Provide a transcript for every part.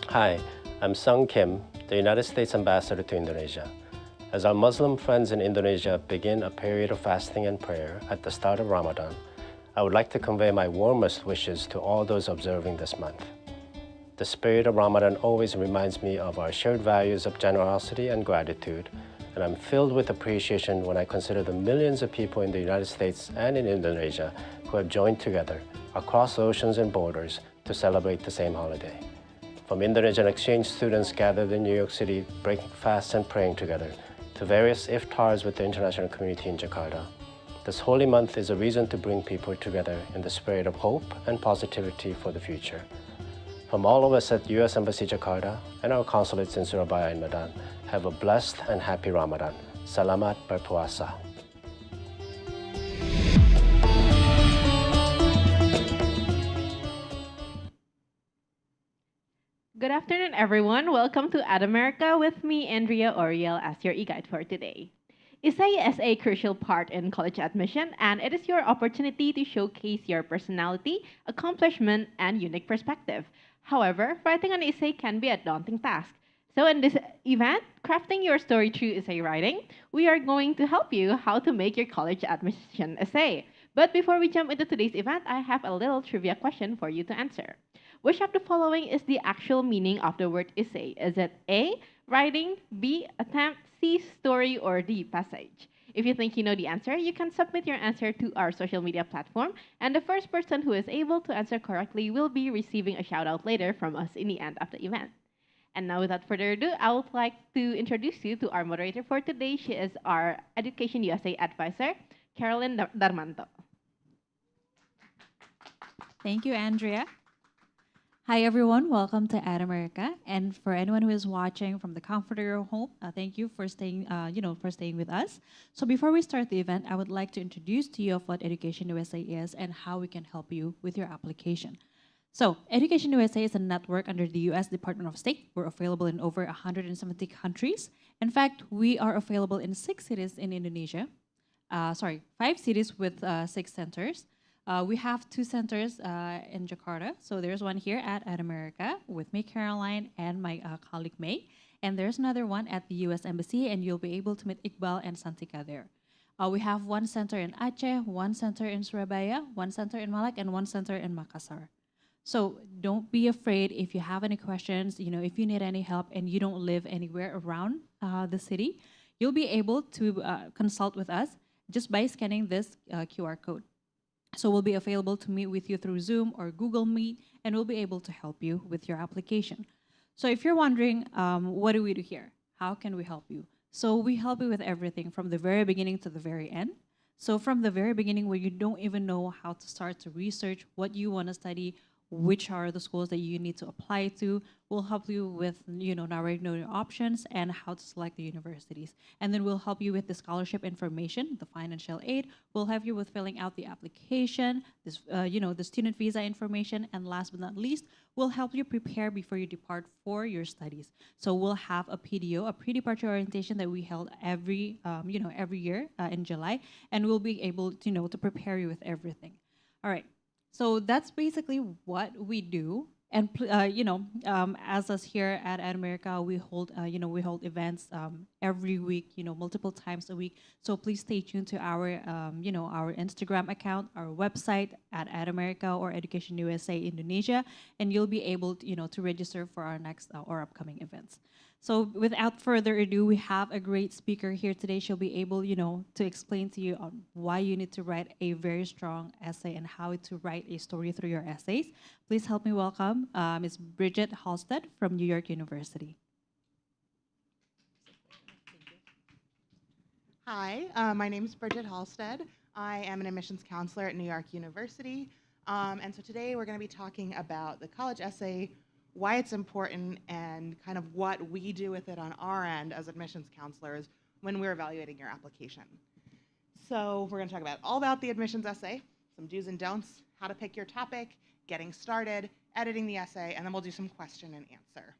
Hi, I'm Sung Kim, the United States Ambassador to Indonesia. As our Muslim friends in Indonesia begin a period of fasting and prayer at the start of Ramadan, I would like to convey my warmest wishes to all those observing this month. The spirit of Ramadan always reminds me of our shared values of generosity and gratitude, and I'm filled with appreciation when I consider the millions of people in the United States and in Indonesia who have joined together across oceans and borders to celebrate the same holiday. From Indonesian exchange students gathered in New York City breaking fasts and praying together, to various iftars with the international community in Jakarta, this holy month is a reason to bring people together in the spirit of hope and positivity for the future. From all of us at U.S. Embassy Jakarta and our consulates in Surabaya and Medan, have a blessed and happy Ramadan. Selamat berpuasa. Good afternoon, everyone. Welcome to Ad America with me, Andrea Oriel, as your e-guide for today. Essay is a crucial part in college admission, and it is your opportunity to showcase your personality, accomplishment, and unique perspective. However, writing an essay can be a daunting task. So in this event, crafting your story through essay writing, we are going to help you how to make your college admission essay. But before we jump into today's event, I have a little trivia question for you to answer. Which of the following is the actual meaning of the word essay? Is it A, writing, B, attempt, C, story, or D, passage? If you think you know the answer, you can submit your answer to our social media platform, and the first person who is able to answer correctly will be receiving a shout out later from us in the end of the event. And now, without further ado, I would like to introduce you to our moderator for today. She is our Education USA advisor, Carolyn Darmanto. Thank you, Andrea. Hi, everyone. Welcome to Ad America. And for anyone who is watching from the comfort of your home, thank you for staying, for staying with us. So before we start the event, I would like to introduce to you of what Education USA is and how we can help you with your application. So Education USA is a network under the U.S. Department of State. We're available in over 170 countries. In fact, we are available in 6 cities in Indonesia. 5 cities with 6 centers. We have 2 centers in Jakarta. So there's one here at America with me, Caroline, and my colleague, May. And there's another one at the U.S. Embassy, and you'll be able to meet Iqbal and Santika there. We have 1 center in Aceh, 1 center in Surabaya, 1 center in Malak, and 1 center in Makassar. So don't be afraid if you have any questions, if you need any help and you don't live anywhere around the city, you'll be able to consult with us just by scanning this QR code. So we'll be available to meet with you through Zoom or Google Meet, and we'll be able to help you with your application. So if you're wondering, what do we do here? How can we help you? So we help you with everything from the very beginning to the very end. So from the very beginning where you don't even know how to start to research what you want to study, which are the schools that you need to apply to. We'll help you with, narrowing down your options and how to select the universities. And then we'll help you with the scholarship information, the financial aid. We'll help you with filling out the application, this, the student visa information, and last but not least, we'll help you prepare before you depart for your studies. So we'll have a PDO, a pre-departure orientation that we held every year in July, and we'll be able to prepare you with everything. All right. So that's basically what we do. And as us here at America, we hold events every week, multiple times a week. So please stay tuned to our our Instagram account, our website at America or Education USA Indonesia, and you'll be able to register for our next or upcoming events. So without further ado, we have a great speaker here today. She'll be able, to explain to you why you need to write a very strong essay and how to write a story through your essays. Please help me welcome Ms. Bridget Halstead from New York University. Hi, my name is Bridget Halstead. I am an admissions counselor at New York University. And so today we're going to be talking about the college essay, why it's important, and kind of what we do with it on our end as admissions counselors when we're evaluating your application. So we're going to talk about all about the admissions essay, some do's and don'ts, how to pick your topic, getting started, editing the essay, and then we'll do some question and answer.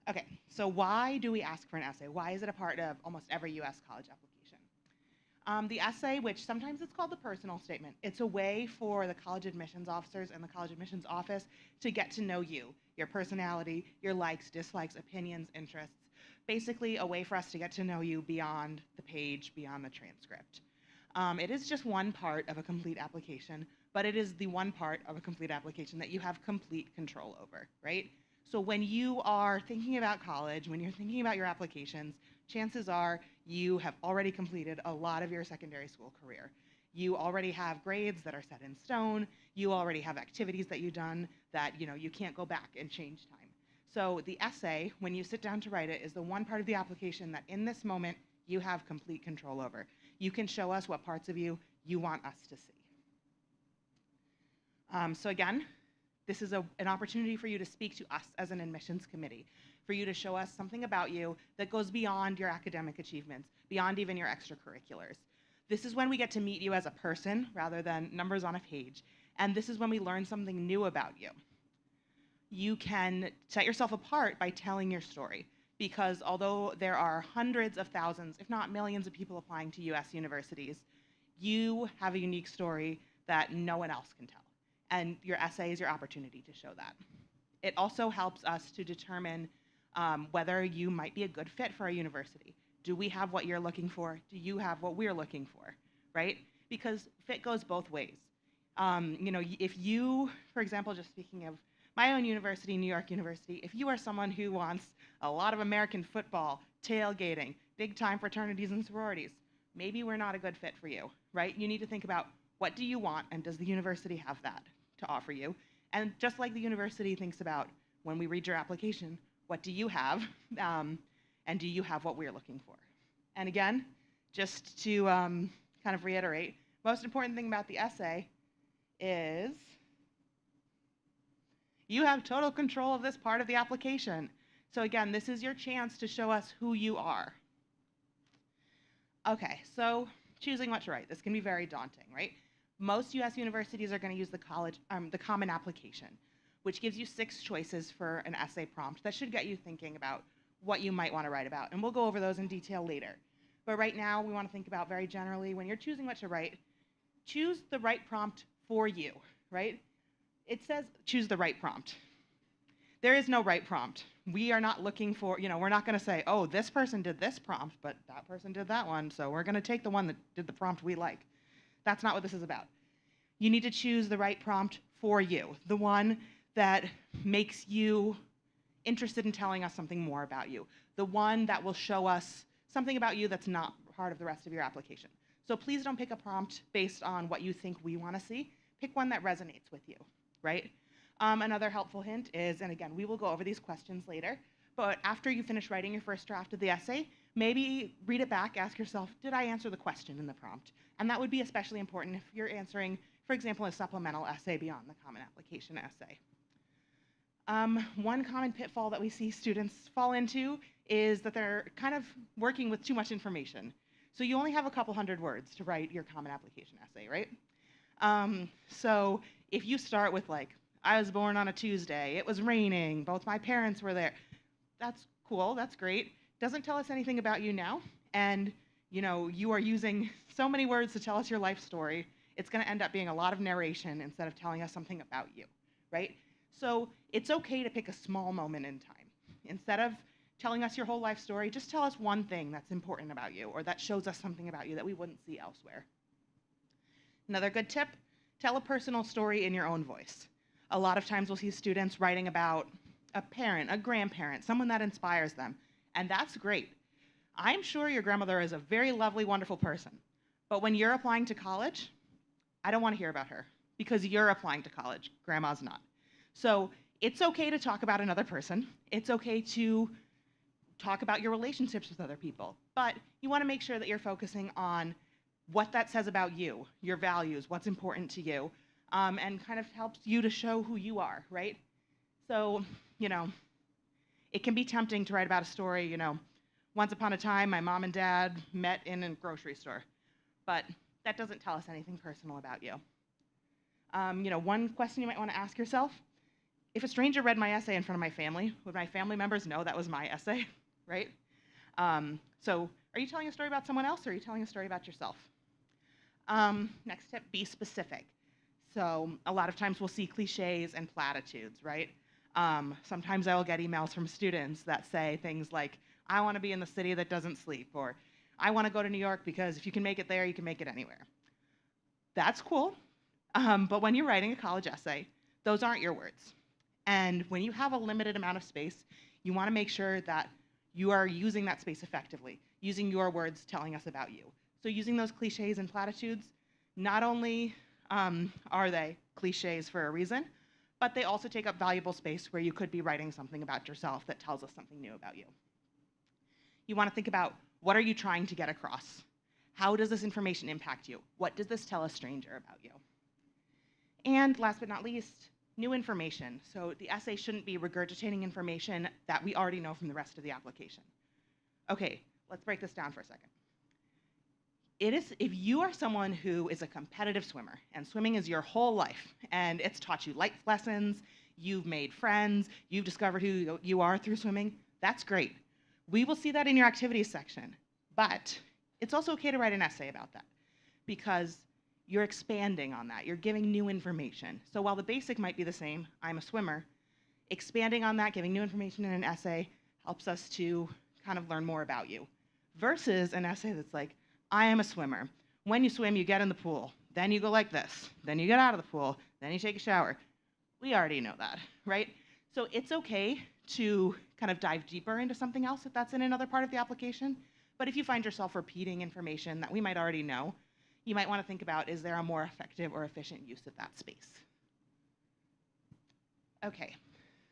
Okay, so why do we ask for an essay? Why is it a part of almost every US college application? The essay, which sometimes it's called the personal statement, it's a way for the college admissions officers and the college admissions office to get to know you, your personality, your likes, dislikes, opinions, interests. Basically, a way for us to get to know you beyond the page, beyond the transcript. It is just one part of a complete application, but it is the one part of a complete application that you have complete control over, right? So when you are thinking about college, when you're thinking about your applications, chances are you have already completed a lot of your secondary school career. You already have grades that are set in stone. You already have activities that you've done that you can't go back and change time. So the essay, when you sit down to write it, is the one part of the application that in this moment you have complete control over. You can show us what parts of you want us to see. So again, this is an opportunity for you to speak to us as an admissions committee, for you to show us something about you that goes beyond your academic achievements, beyond even your extracurriculars. This is when we get to meet you as a person rather than numbers on a page, and this is when we learn something new about you. You can set yourself apart by telling your story, because although there are hundreds of thousands, if not millions of people applying to US universities, you have a unique story that no one else can tell. And your essay is your opportunity to show that. It also helps us to determine whether you might be a good fit for our university. Do we have what you're looking for? Do you have what we're looking for, right? Because fit goes both ways. If you, for example, just speaking of my own university, New York University, if you are someone who wants a lot of American football, tailgating, big time fraternities and sororities, maybe we're not a good fit for you, right? You need to think about, what do you want, and does the university have that to offer you? And just like the university thinks about, when we read your application, what do you have, and do you have what we're looking for? And again, just to kind of reiterate, most important thing about the essay is you have total control of this part of the application. So again, this is your chance to show us who you are. Okay, so choosing what to write. This can be very daunting, right? Most US universities are going to use the Common Application, which gives you 6 choices for an essay prompt that should get you thinking about what you might want to write about. And we'll go over those in detail later. But right now, we want to think about very generally, when you're choosing what to write, choose the right prompt for you, right? It says choose the right prompt. There is no right prompt. We are not looking for, we're not going to say, oh, this person did this prompt, but that person did that one, so we're going to take the one that did the prompt we like. That's not what this is about. You need to choose the right prompt for you, the one that makes you interested in telling us something more about you, the one that will show us something about you that's not part of the rest of your application. So please don't pick a prompt based on what you think we want to see. Pick one that resonates with you, right? Another helpful hint is, and again, we will go over these questions later, but after you finish writing your first draft of the essay, maybe read it back, ask yourself, did I answer the question in the prompt? And that would be especially important if you're answering, for example, a supplemental essay beyond the Common Application essay. One common pitfall that we see students fall into is that they're kind of working with too much information. So you only have a couple hundred words to write your Common Application essay, right? So if you start with like, I was born on a Tuesday, it was raining, both my parents were there, that's cool, that's great. Doesn't tell us anything about you now, and you are using so many words to tell us your life story, it's going to end up being a lot of narration instead of telling us something about you, right? So it's okay to pick a small moment in time. Instead of telling us your whole life story, just tell us one thing that's important about you, or that shows us something about you that we wouldn't see elsewhere. Another good tip, tell a personal story in your own voice. A lot of times we'll see students writing about a parent, a grandparent, someone that inspires them, and that's great. I'm sure your grandmother is a very lovely, wonderful person, but when you're applying to college, I don't want to hear about her, because you're applying to college, grandma's not. So it's okay to talk about another person. It's okay to talk about your relationships with other people, but you want to make sure that you're focusing on what that says about you, your values, what's important to you, and kind of helps you to show who you are, right? So, it can be tempting to write about a story, once upon a time, my mom and dad met in a grocery store, but that doesn't tell us anything personal about you. One question you might want to ask yourself, if a stranger read my essay in front of my family, would my family members know that was my essay, right? So Are you telling a story about someone else, or are you telling a story about yourself? Next tip, be specific. So a lot of times we'll see cliches and platitudes, right? Sometimes I will get emails from students that say things like, I want to be in the city that doesn't sleep, or I want to go to New York because if you can make it there, you can make it anywhere. That's cool, but when you're writing a college essay, those aren't your words. And when you have a limited amount of space, you want to make sure that you are using that space effectively, using your words telling us about you. So using those cliches and platitudes, not only are they cliches for a reason, but they also take up valuable space where you could be writing something about yourself that tells us something new about you. You want to think about, what are you trying to get across? How does this information impact you? What does this tell a stranger about you? And last but not least, new information. So the essay shouldn't be regurgitating information that we already know from the rest of the application. Okay, let's break this down for a second. If you are someone who is a competitive swimmer, and swimming is your whole life, and it's taught you life lessons, you've made friends, you've discovered who you are through swimming, that's great. We will see that in your activities section, but it's also okay to write an essay about that, because you're expanding on that. You're giving new information. So while the basic might be the same, I'm a swimmer, expanding on that, giving new information in an essay helps us to kind of learn more about you, versus an essay that's like, I am a swimmer. When you swim, you get in the pool. Then you go like this. Then you get out of the pool. Then you take a shower. We already know that, right? So it's okay to kind of dive deeper into something else if that's in another part of the application. But if you find yourself repeating information that we might already know, you might want to think about, is there a more effective or efficient use of that space? Okay,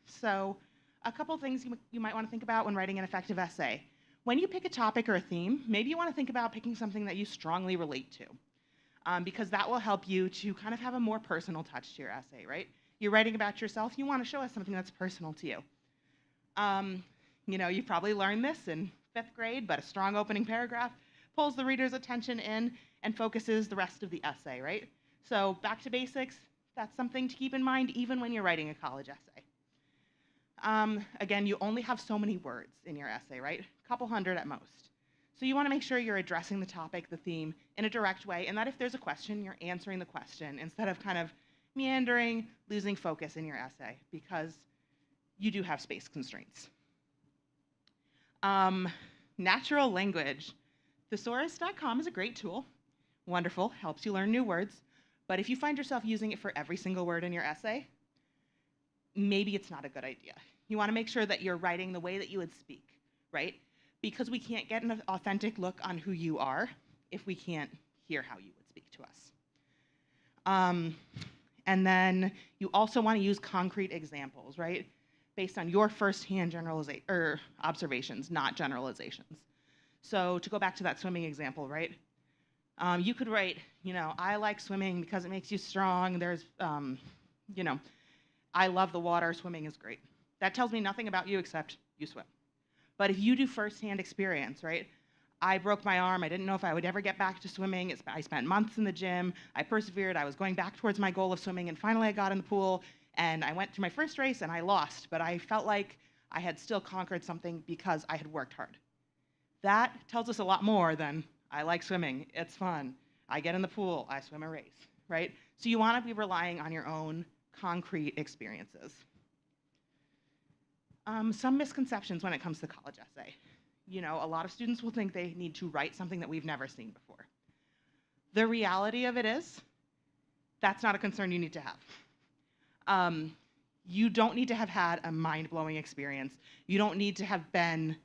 so a couple things you might want to think about when writing an effective essay. When you pick a topic or a theme, maybe you want to think about picking something that you strongly relate to, because that will help you to kind of have a more personal touch to your essay, right? You're writing about yourself, you want to show us something that's personal to you. You've probably learned this in 5th grade, but a strong opening paragraph pulls the reader's attention in and focuses the rest of the essay, right? So back to basics, that's something to keep in mind even when you're writing a college essay. Again, you only have so many words in your essay, right? A couple hundred at most. So you want to make sure you're addressing the topic, the theme, in a direct way, and that if there's a question, you're answering the question instead of kind of meandering, losing focus in your essay, because you do have space constraints. Natural language. Thesaurus.com is a great tool. Wonderful, helps you learn new words. But if you find yourself using it for every single word in your essay, maybe it's not a good idea. You want to make sure that you're writing the way that you would speak, right? Because we can't get an authentic look on who you are if we can't hear how you would speak to us. And then you also want to use concrete examples, right? Based on your firsthand observations, not generalizations. So to go back to that swimming example, right? You could write, I like swimming because it makes you strong. There's, I love the water, swimming is great. That tells me nothing about you except you swim. But if you do firsthand experience, right? I broke my arm, I didn't know if I would ever get back to swimming. I spent months in the gym, I persevered, I was going back towards my goal of swimming, and finally I got in the pool, and I went to my first race and I lost, but I felt like I had still conquered something because I had worked hard. That tells us a lot more than, I like swimming, it's fun, I get in the pool, I swim a race, right? So you want to be relying on your own concrete experiences. Some misconceptions when it comes to college essay. A lot of students will think they need to write something that we've never seen before. The reality of it is, that's not a concern you need to have. You don't need to have had a mind-blowing experience. You don't need to have been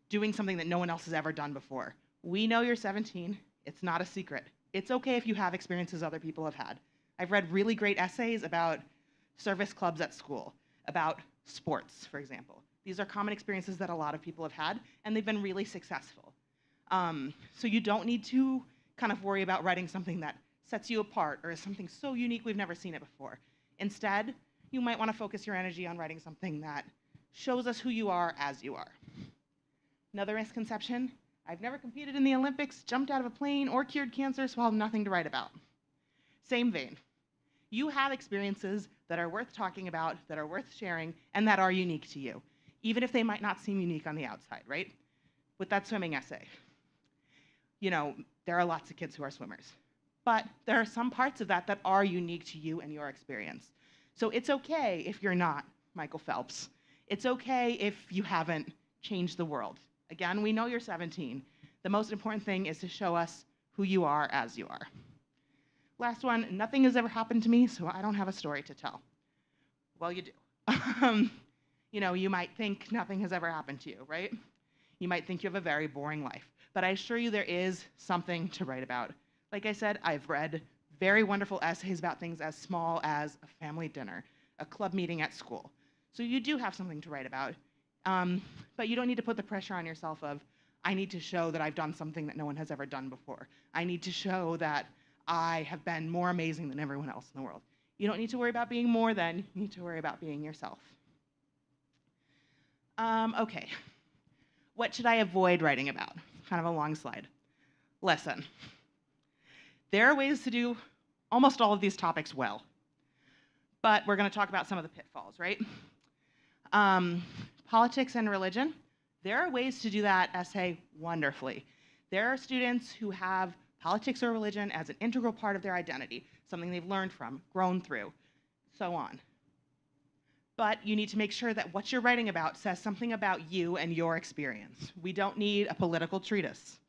doing something that no one else has ever done before. We know you're 17. It's not a secret. It's okay if you have experiences other people have had. I've read really great essays about service clubs at school, about sports, for example. These are common experiences that a lot of people have had, and they've been really successful. So you don't need to kind of worry about writing something that sets you apart or is something so unique we've never seen it before. Instead, you might want to focus your energy on writing something that shows us who you are as you are. Another misconception, I've never competed in the Olympics, jumped out of a plane, or cured cancer, so I'll have nothing to write about. Same vein. You have experiences that are worth talking about, that are worth sharing, and that are unique to you, even if they might not seem unique on the outside, right? With that swimming essay. there are lots of kids who are swimmers. But there are some parts of that that are unique to you and your experience. So it's okay if you're not Michael Phelps. It's okay if you haven't changed the world. Again, we know you're 17. The most important thing is to show us who you are as you are. Last one, nothing has ever happened to me, so I don't have a story to tell. Well, you do. You might think nothing has ever happened to you, right? You might think you have a very boring life, but I assure you there is something to write about. Like I said, I've read very wonderful essays about things as small as a family dinner, a club meeting at school. So you do have something to write about, but you don't need to put the pressure on yourself of, I need to show that I've done something that no one has ever done before. I need to show that I have been more amazing than everyone else in the world. You don't need to worry about being more than, you need to worry about being yourself. Okay, what should I avoid writing about? Kind of a long slide. Listen, there are ways to do almost all of these topics well, but we're going to talk about some of the pitfalls, right? Politics and religion, there are ways to do that essay wonderfully. There are students who have politics or religion as an integral part of their identity, something they've learned from, grown through, so on. But you need to make sure that what you're writing about says something about you and your experience. We don't need a political treatise.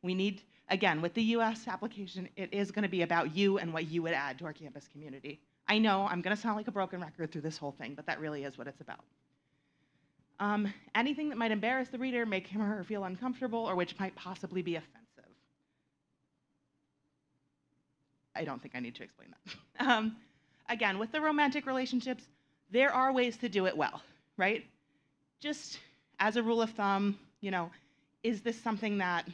We need, again, with the US application, it is going to be about you and what you would add to our campus community. I know I'm going to sound like a broken record through this whole thing, but that really is what it's about. Anything that might embarrass the reader, make him or her feel uncomfortable, or which might possibly be offensive. I don't think I need to explain that. Again, with the romantic relationships, there are ways to do it well, right? Just as a rule of thumb, is this something that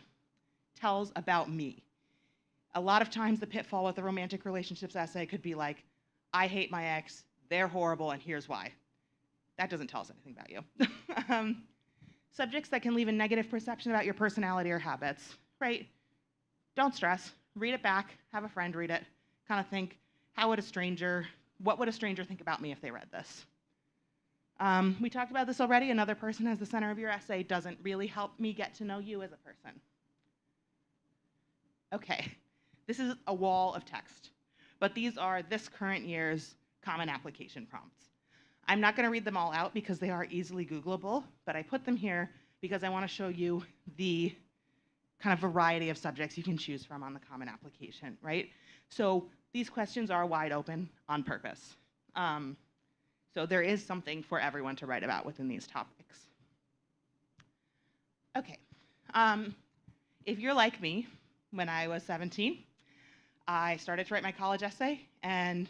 tells about me? A lot of times the pitfall with the romantic relationships essay could be like, I hate my ex, they're horrible, and here's why. That doesn't tell us anything about you. Subjects that can leave a negative perception about your personality or habits, right? Don't stress, read it back, have a friend read it, kind of think, what would a stranger think about me if they read this? We talked about this already, another person as the center of your essay doesn't really help me get to know you as a person. Okay, this is a wall of text, but these are this current year's common application prompts. I'm not going to read them all out because they are easily Googleable, but I put them here because I want to show you the kind of variety of subjects you can choose from on the common application, right? So these questions are wide open on purpose. So there is something for everyone to write about within these topics. Okay, if you're like me, when I was 17, I started to write my college essay and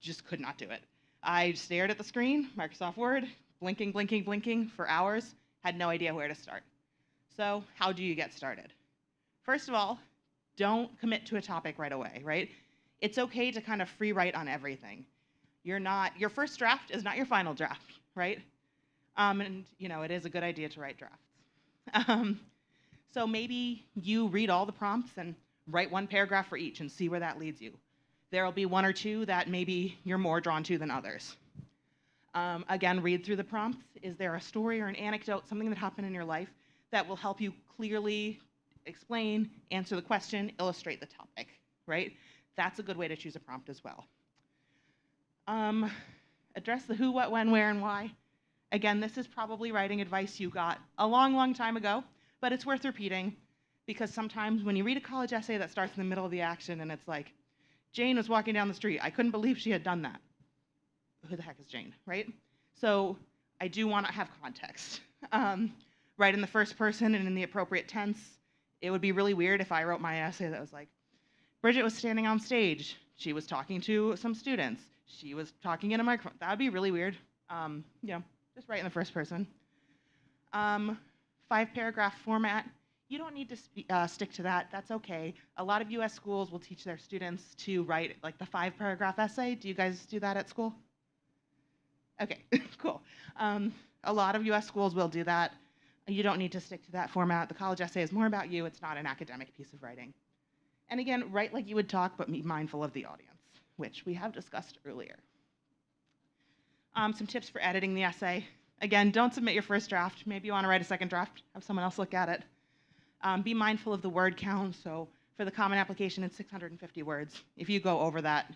just could not do it. I stared at the screen, Microsoft Word, blinking, blinking, blinking for hours, had no idea where to start. So how do you get started? First of all, don't commit to a topic right away, right? It's okay to kind of free write on everything. Your first draft is not your final draft, right? And it is a good idea to write drafts. So maybe you read all the prompts and write one paragraph for each and see where that leads you. There will be one or two that maybe you're more drawn to than others. Again, read through the prompts. Is there a story or an anecdote, something that happened in your life that will help you clearly explain, answer the question, illustrate the topic, right? That's a good way to choose a prompt as well. Address the who, what, when, where, and why. Again, this is probably writing advice you got a long, long time ago, but it's worth repeating because sometimes when you read a college essay that starts in the middle of the action and it's like, Jane was walking down the street, I couldn't believe she had done that. Who the heck is Jane, right? So I do want to have context. Write in the first person and in the appropriate tense. It would be really weird if I wrote my essay that was like, Bridget was standing on stage. She was talking to some students. She was talking in a microphone. That would be really weird. Just write in the first person. 5-paragraph format. You don't need to stick to that. That's okay. A lot of US schools will teach their students to write like the 5-paragraph essay. Do you guys do that at school? Okay, cool. A lot of US schools will do that. You don't need to stick to that format. The college essay is more about you. It's not an academic piece of writing. And again, write like you would talk, but be mindful of the audience, which we have discussed earlier. Some tips for editing the essay. Again, don't submit your first draft. Maybe you want to write a second draft, have someone else look at it. Be mindful of the word count. So for the common application, it's 650 words. If you go over that,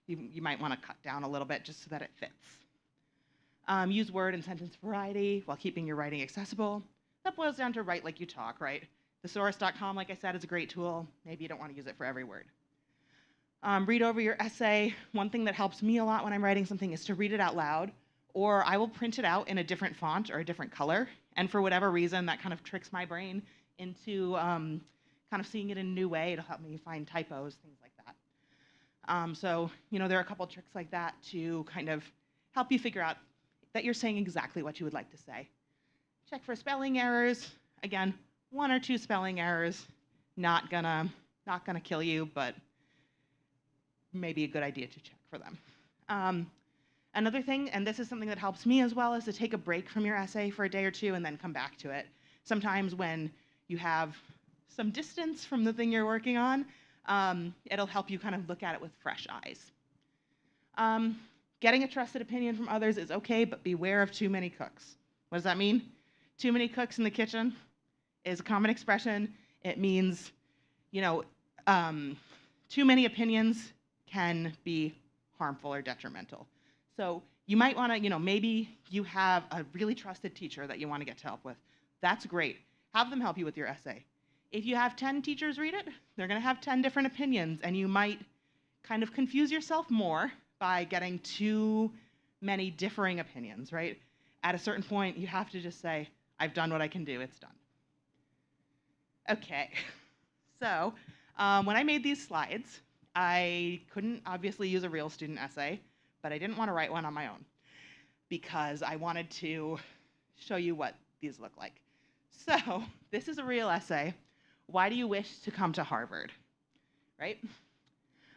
you might want to cut down a little bit just so that it fits. Use word and sentence variety while keeping your writing accessible. That boils down to write like you talk, right? Thesaurus.com, like I said, is a great tool. Maybe you don't want to use it for every word. Read over your essay. One thing that helps me a lot when I'm writing something is to read it out loud, or I will print it out in a different font or a different color. And for whatever reason, that kind of tricks my brain into kind of seeing it in a new way. It'll help me find typos, things like that. So, there are a couple tricks like that to kind of help you figure out that you're saying exactly what you would like to say. Check for spelling errors. Again, 1 or 2 spelling errors, not gonna kill you, but maybe a good idea to check for them. Another thing, and this is something that helps me as well, is to take a break from your essay for a day or 2 and then come back to it. Sometimes when you have some distance from the thing you're working on, it'll help you kind of look at it with fresh eyes. Getting a trusted opinion from others is okay, but beware of too many cooks. What does that mean? Too many cooks in the kitchen is a common expression. It means, too many opinions can be harmful or detrimental. So you might want to, maybe you have a really trusted teacher that you want to get to help with. That's great. Have them help you with your essay. If you have 10 teachers read it, they're going to have 10 different opinions, and you might kind of confuse yourself more by getting too many differing opinions, right? At a certain point, you have to just say, I've done what I can do, it's done. Okay, so when I made these slides, I couldn't obviously use a real student essay, but I didn't want to write one on my own because I wanted to show you what these look like. So this is a real essay. Why do you wish to come to Harvard? Right?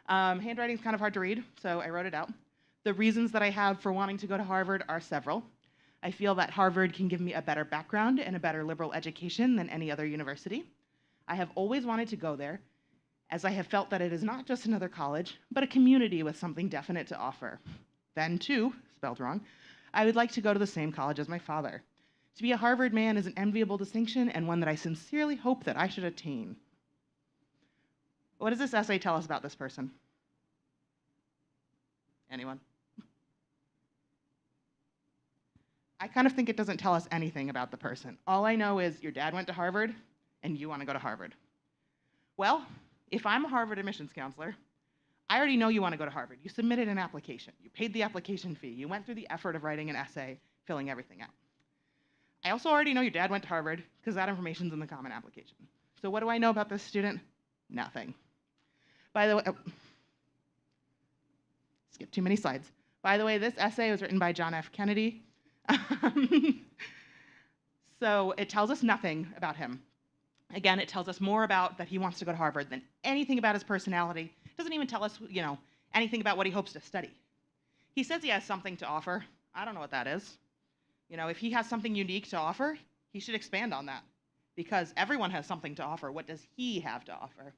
Handwriting's kind of hard to read, so I wrote it out. The reasons that I have for wanting to go to Harvard are several. I feel that Harvard can give me a better background and a better liberal education than any other university. I have always wanted to go there, as I have felt that it is not just another college, but a community with something definite to offer. Then, too, spelled wrong, I would like to go to the same college as my father. To be a Harvard man is an enviable distinction and one that I sincerely hope that I should attain. What does this essay tell us about this person? Anyone? I kind of think it doesn't tell us anything about the person. All I know is your dad went to Harvard and you want to go to Harvard. Well, if I'm a Harvard admissions counselor, I already know you want to go to Harvard. You submitted an application. You paid the application fee. You went through the effort of writing an essay, filling everything out. I also already know your dad went to Harvard because that information's in the common application. So what do I know about this student? Nothing. By the way, skip too many slides. By the way, this essay was written by John F. Kennedy. So it tells us nothing about him. Again, it tells us more about that he wants to go to Harvard than anything about his personality. It doesn't even tell us, anything about what he hopes to study. He says he has something to offer. I don't know what that is. If he has something unique to offer, he should expand on that because everyone has something to offer. What does he have to offer?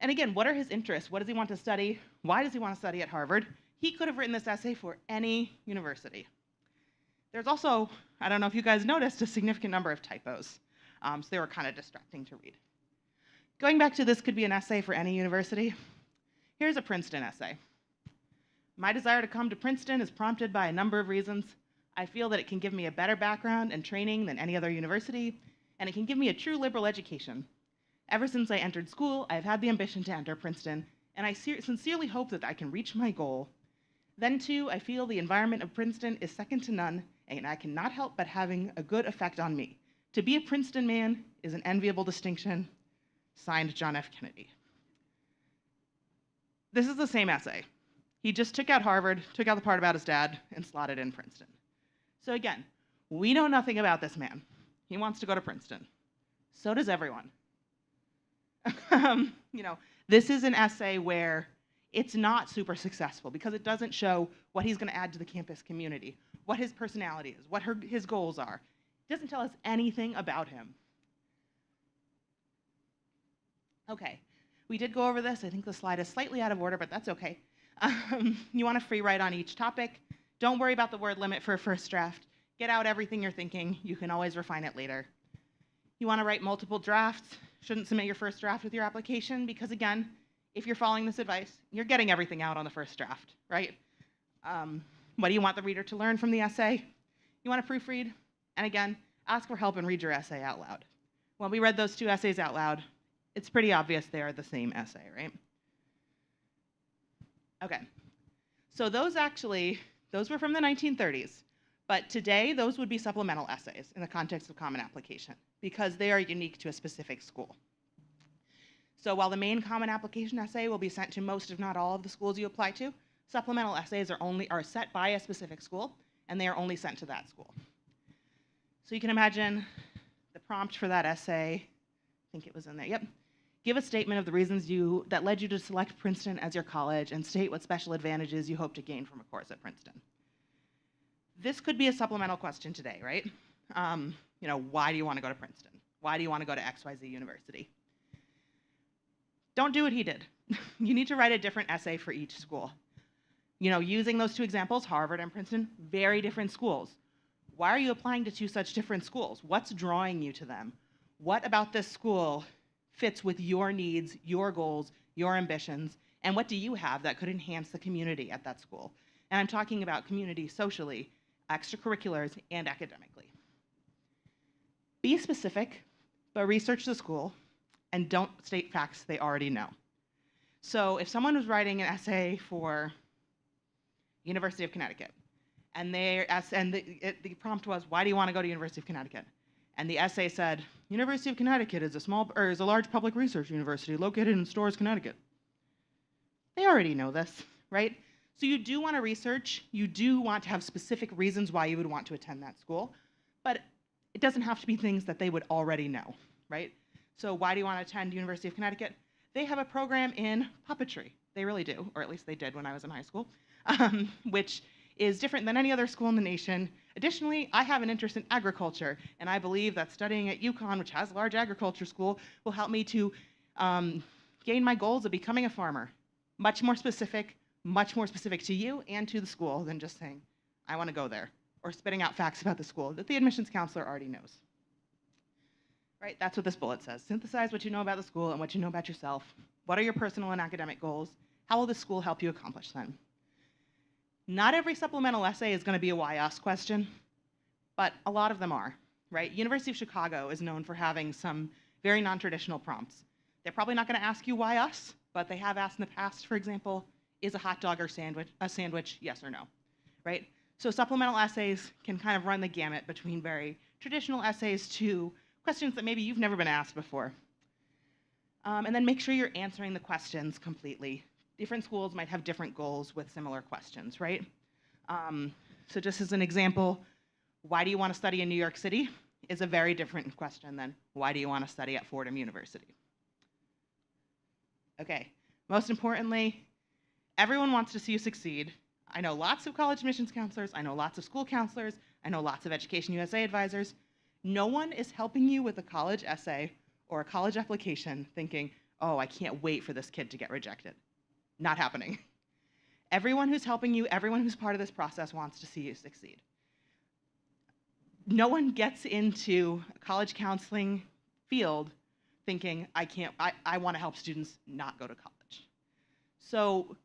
And again, what are his interests? What does he want to study? Why does he want to study at Harvard? He could have written this essay for any university. There's also, I don't know if you guys noticed, a significant number of typos. So they were kind of distracting to read. Going back to this could be an essay for any university. Here's a Princeton essay. My desire to come to Princeton is prompted by a number of reasons. I feel that it can give me a better background and training than any other university, and it can give me a true liberal education. Ever since I entered school, I've had the ambition to enter Princeton, and I sincerely hope that I can reach my goal. Then, too, I feel the environment of Princeton is second to none, and I cannot help but having a good effect on me. To be a Princeton man is an enviable distinction. Signed, John F. Kennedy. This is the same essay. He just took out Harvard, took out the part about his dad, and slotted in Princeton. So again, we know nothing about this man. He wants to go to Princeton. So does everyone. This is an essay where it's not super successful because it doesn't show what he's going to add to the campus community, what his personality is, what his goals are. It doesn't tell us anything about him. Okay, we did go over this. I think the slide is slightly out of order, but that's okay. You want to free write on each topic. Don't worry about the word limit for a first draft. Get out everything you're thinking. You can always refine it later. You want to write multiple drafts. Shouldn't submit your first draft with your application because, again, if you're following this advice, you're getting everything out on the first draft, right? What do you want the reader to learn from the essay? You want to proofread, and again, ask for help and read your essay out loud. When we read those two essays out loud, it's pretty obvious they are the same essay, right? Okay, so those were from the 1930s, but today those would be supplemental essays in the context of Common Application because they are unique to a specific school. So while the main Common Application essay will be sent to most, if not all, of the schools you apply to, supplemental essays are set by a specific school, and they are only sent to that school. So you can imagine the prompt for that essay, I think it was in there, yep. Give a statement of the reasons that led you to select Princeton as your college and state what special advantages you hope to gain from a course at Princeton. This could be a supplemental question today, right? Why do you want to go to Princeton? Why do you want to go to XYZ University? Don't do what he did. You need to write a different essay for each school. Using those two examples, Harvard and Princeton, very different schools. Why are you applying to two such different schools? What's drawing you to them? What about this school fits with your needs, your goals, your ambitions, and what do you have that could enhance the community at that school? And I'm talking about community socially, extracurriculars, and academically. Be specific, but research the school, and don't state facts they already know. So if someone was writing an essay for University of Connecticut, and the prompt was, why do you want to go to University of Connecticut? And the essay said, University of Connecticut is a large public research university located in Storrs, Connecticut. They already know this, right? So you do want to research, you do want to have specific reasons why you would want to attend that school, but it doesn't have to be things that they would already know, right? So why do you want to attend University of Connecticut? They have a program in puppetry. They really do, or at least they did when I was in high school, which is different than any other school in the nation. Additionally, I have an interest in agriculture, and I believe that studying at UConn, which has a large agriculture school, will help me to gain my goals of becoming a farmer. Much more specific to you and to the school than just saying, I want to go there, or spitting out facts about the school that the admissions counselor already knows. Right, that's what this bullet says. Synthesize what you know about the school and what you know about yourself. What are your personal and academic goals? How will this school help you accomplish them? Not every supplemental essay is going to be a why us question, but a lot of them are, right? University of Chicago is known for having some very non-traditional prompts. They're probably not going to ask you why us, but they have asked in the past, for example, is a hot dog or a sandwich, yes or no, right? So supplemental essays can kind of run the gamut between very traditional essays to questions that maybe you've never been asked before. And then make sure you're answering the questions completely. Different schools might have different goals with similar questions, right? So just as an example, why do you want to study in New York City is a very different question than why do you want to study at Fordham University? Okay, most importantly, everyone wants to see you succeed. I know lots of college admissions counselors, I know lots of school counselors, I know lots of Education USA advisors. No one is helping you with a college essay or a college application thinking, oh, I can't wait for this kid to get rejected. Not happening. Everyone who's helping you, everyone who's part of this process wants to see you succeed. No one gets into a college counseling field thinking, I want to help students not go to college. So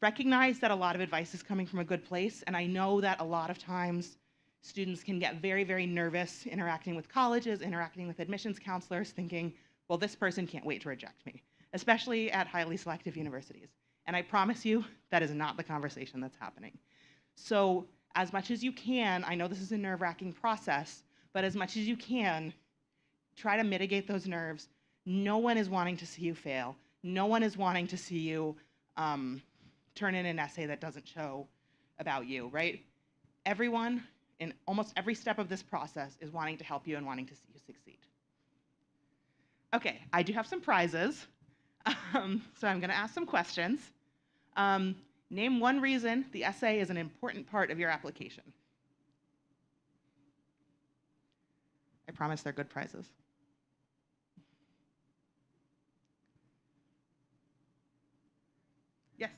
recognize that a lot of advice is coming from a good place, and I know that a lot of times students can get very, very nervous interacting with colleges, interacting with admissions counselors, thinking, well, this person can't wait to reject me, especially at highly selective universities. And I promise you, that is not the conversation that's happening. So as much as you can, I know this is a nerve-wracking process, but as much as you can, try to mitigate those nerves. No one is wanting to see you fail. No one is wanting to see you turn in an essay that doesn't show about you, right? Everyone, in almost every step of this process, is wanting to help you and wanting to see you succeed. Okay, I do have some prizes. So I'm going to ask some questions. Name one reason the essay is an important part of your application. I promise they're good prizes. Yes.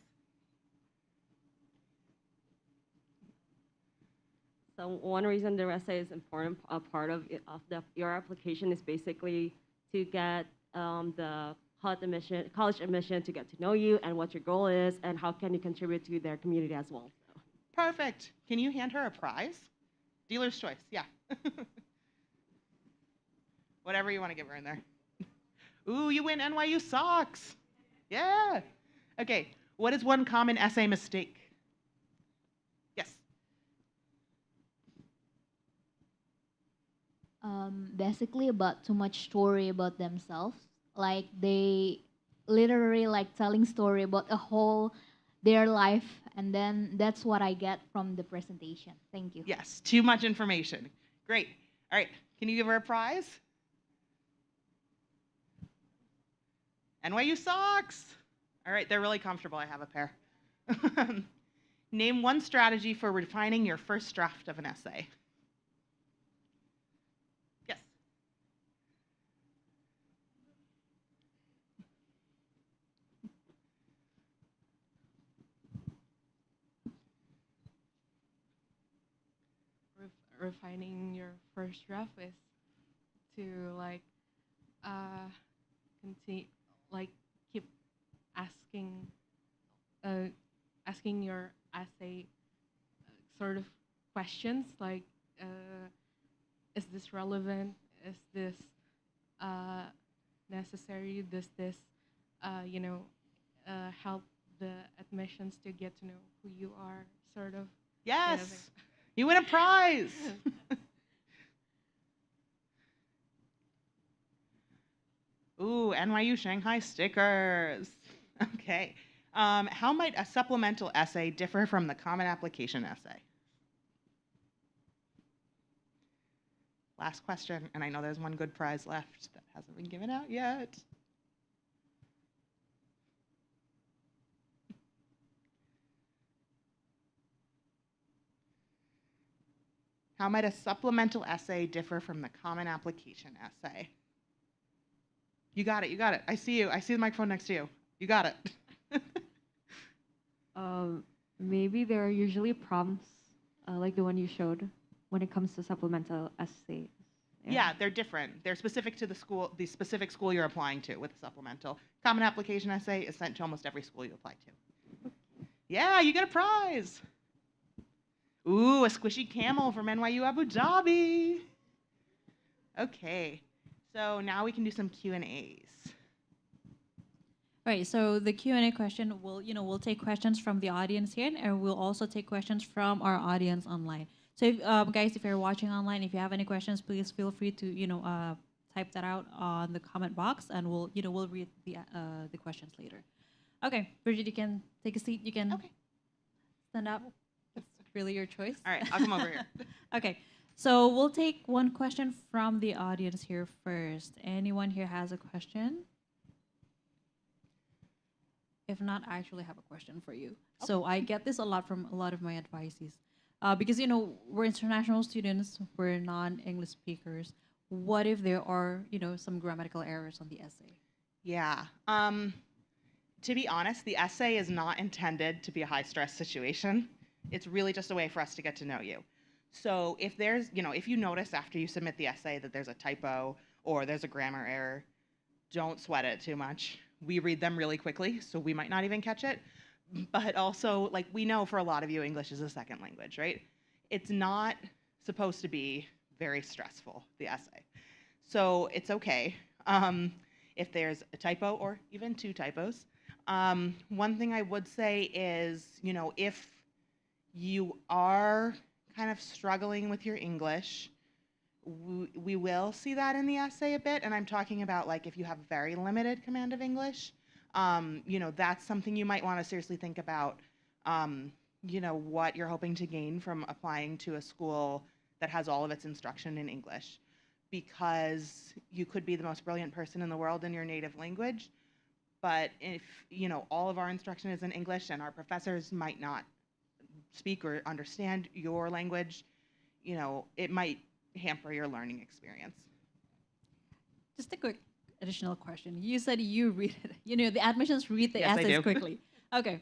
So one reason the essay is important, a part of your application is basically to get the college admission to get to know you and what your goal is and how can you contribute to their community as well. So. Perfect. Can you hand her a prize? Dealer's choice, yeah. Whatever you want to give her in there. Ooh, you win NYU socks. Yeah. Okay, what is one common essay mistake? Yes. Basically about too much story about themselves. Like they literally like telling story about a whole their life, and then that's what I get from the presentation. Thank you. Yes, too much information. Great. All right, can you give her a prize? NYU socks. All right, they're really comfortable. I have a pair. Name one strategy for refining your first draft of an essay. Yes. Refining your first draft is to like continue like keep asking asking your essay sort of questions like is this relevant, is this necessary, does this you know help the admissions to get to know who you are, sort of. Yes. You win a prize. Ooh, NYU Shanghai stickers. Okay. How might a supplemental essay differ from the common application essay? Last question, and I know there's one good prize left that hasn't been given out yet. How might a supplemental essay differ from the common application essay? You got it, you got it. I see you. I see the microphone next to you. You got it. Maybe there are usually prompts like the one you showed when it comes to supplemental essays. Yeah, they're different. They're specific to the specific school you're applying to with a supplemental. Common application essay is sent to almost every school you apply to. Yeah, you get a prize. Ooh, a squishy camel from NYU Abu Dhabi. Okay, so now we can do some Q&As. Right. So the Q&A question we'll take questions from the audience here, and we'll also take questions from our audience online. So if, guys, if you're watching online, if you have any questions, please feel free to type that out on the comment box, and we'll read the questions later. Okay, Bridget, you can take a seat. You can stand up. It's really your choice. All right, I'll come over here. Okay, so we'll take one question from the audience here first. Anyone here has a question? If not, I actually have a question for you. Okay. So I get this a lot from a lot of my advisees. Because, we're international students, we're non-English speakers. What if there are, some grammatical errors on the essay? Yeah. To be honest, the essay is not intended to be a high-stress situation. It's really just a way for us to get to know you. So if there's, if you notice after you submit the essay that there's a typo or there's a grammar error, don't sweat it too much. We read them really quickly, so we might not even catch it. But also, like, we know for a lot of you, English is a second language, right? It's not supposed to be very stressful, the essay. So it's okay if there's a typo or even two typos. One thing I would say is, if you are kind of struggling with your English, we will see that in the essay a bit, and I'm talking about like if you have very limited command of English, that's something you might want to seriously think about, what you're hoping to gain from applying to a school that has all of its instruction in English, because you could be the most brilliant person in the world in your native language, but if, all of our instruction is in English and our professors might not speak or understand your language, it might hamper your learning experience. Just a quick additional question. You said you read it. The admissions read the Yes, essays quickly. Okay.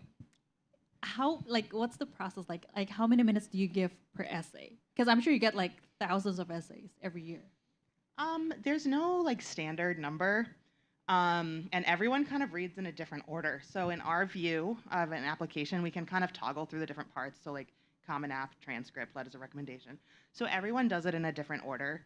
how, like, what's the process like? Like, how many minutes do you give per essay? Because I'm sure you get like thousands of essays every year. There's no like standard number, and everyone kind of reads in a different order. So in our view of an application, we can kind of toggle through the different parts. So like Common App, transcript, letters of recommendation. So everyone does it in a different order.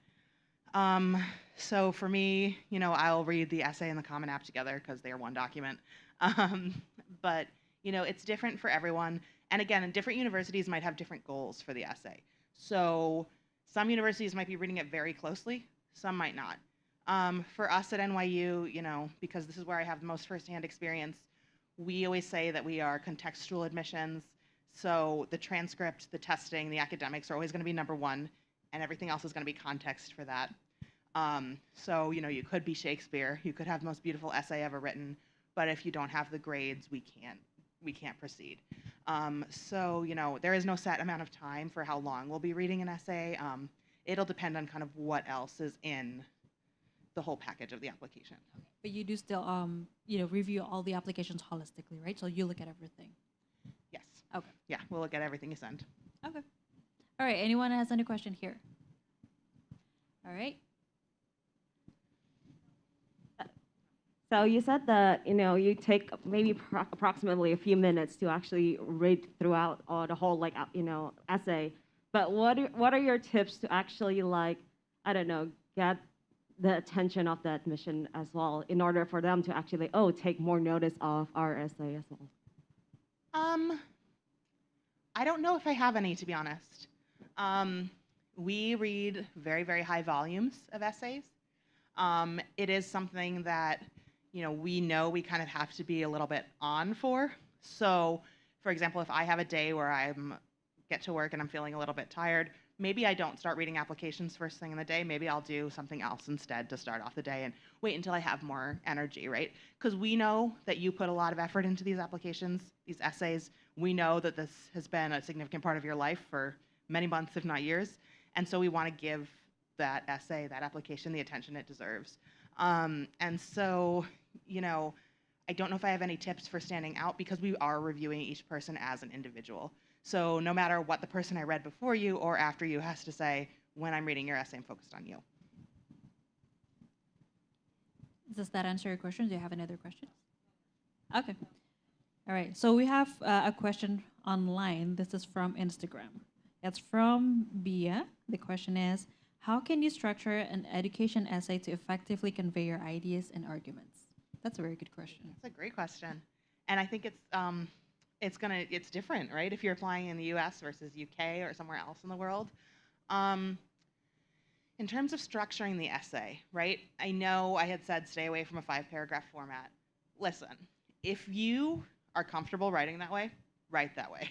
Um, so for me, I'll read the essay and the Common App together because they are one document. Um, but it's different for everyone. And again, different universities might have different goals for the essay. So some universities might be reading it very closely, some might not. For us at NYU, because this is where I have the most firsthand experience, we always say that we are contextual admissions. So the transcript, the testing, the academics are always going to be number one, and everything else is going to be context for that. So you could be Shakespeare, you could have the most beautiful essay ever written, but if you don't have the grades, we can't proceed. So there is no set amount of time for how long we'll be reading an essay. It'll depend on kind of what else is in the whole package of the application. But you do still, review all the applications holistically, right? So you look at everything. Yes. Okay. Yeah, we'll look at everything you send. Okay. All right. Anyone has any question here? All right. So you said that you take maybe approximately a few minutes to actually read throughout the whole essay. But what are your tips to actually I don't know, get the attention of the admission as well in order for them to actually take more notice of our essay as well? I don't know if I have any, to be honest. We read very, very high volumes of essays. It is something that we know we kind of have to be a little bit on for. So, for example, if I have a day where I get to work and I'm feeling a little bit tired, maybe I don't start reading applications first thing in the day. Maybe I'll do something else instead to start off the day and wait until I have more energy, right? Because we know that you put a lot of effort into these applications, these essays. We know that this has been a significant part of your life for many months, if not years. And so we want to give that essay, that application, the attention it deserves. And so, I don't know if I have any tips for standing out because we are reviewing each person as an individual. So no matter what the person I read before you or after you has to say, when I'm reading your essay, I'm focused on you. Does that answer your question? Do you have any other questions? Okay. All right. So we have a question online. This is from Instagram. It's from Bia. The question is, how can you structure an education essay to effectively convey your ideas and arguments? That's a very good question. That's a great question. And I think it's different, right? If you're applying in the US versus UK or somewhere else in the world. In terms of structuring the essay, right? I know I had said stay away from a 5-paragraph format. Listen, if you are comfortable writing that way, write that way.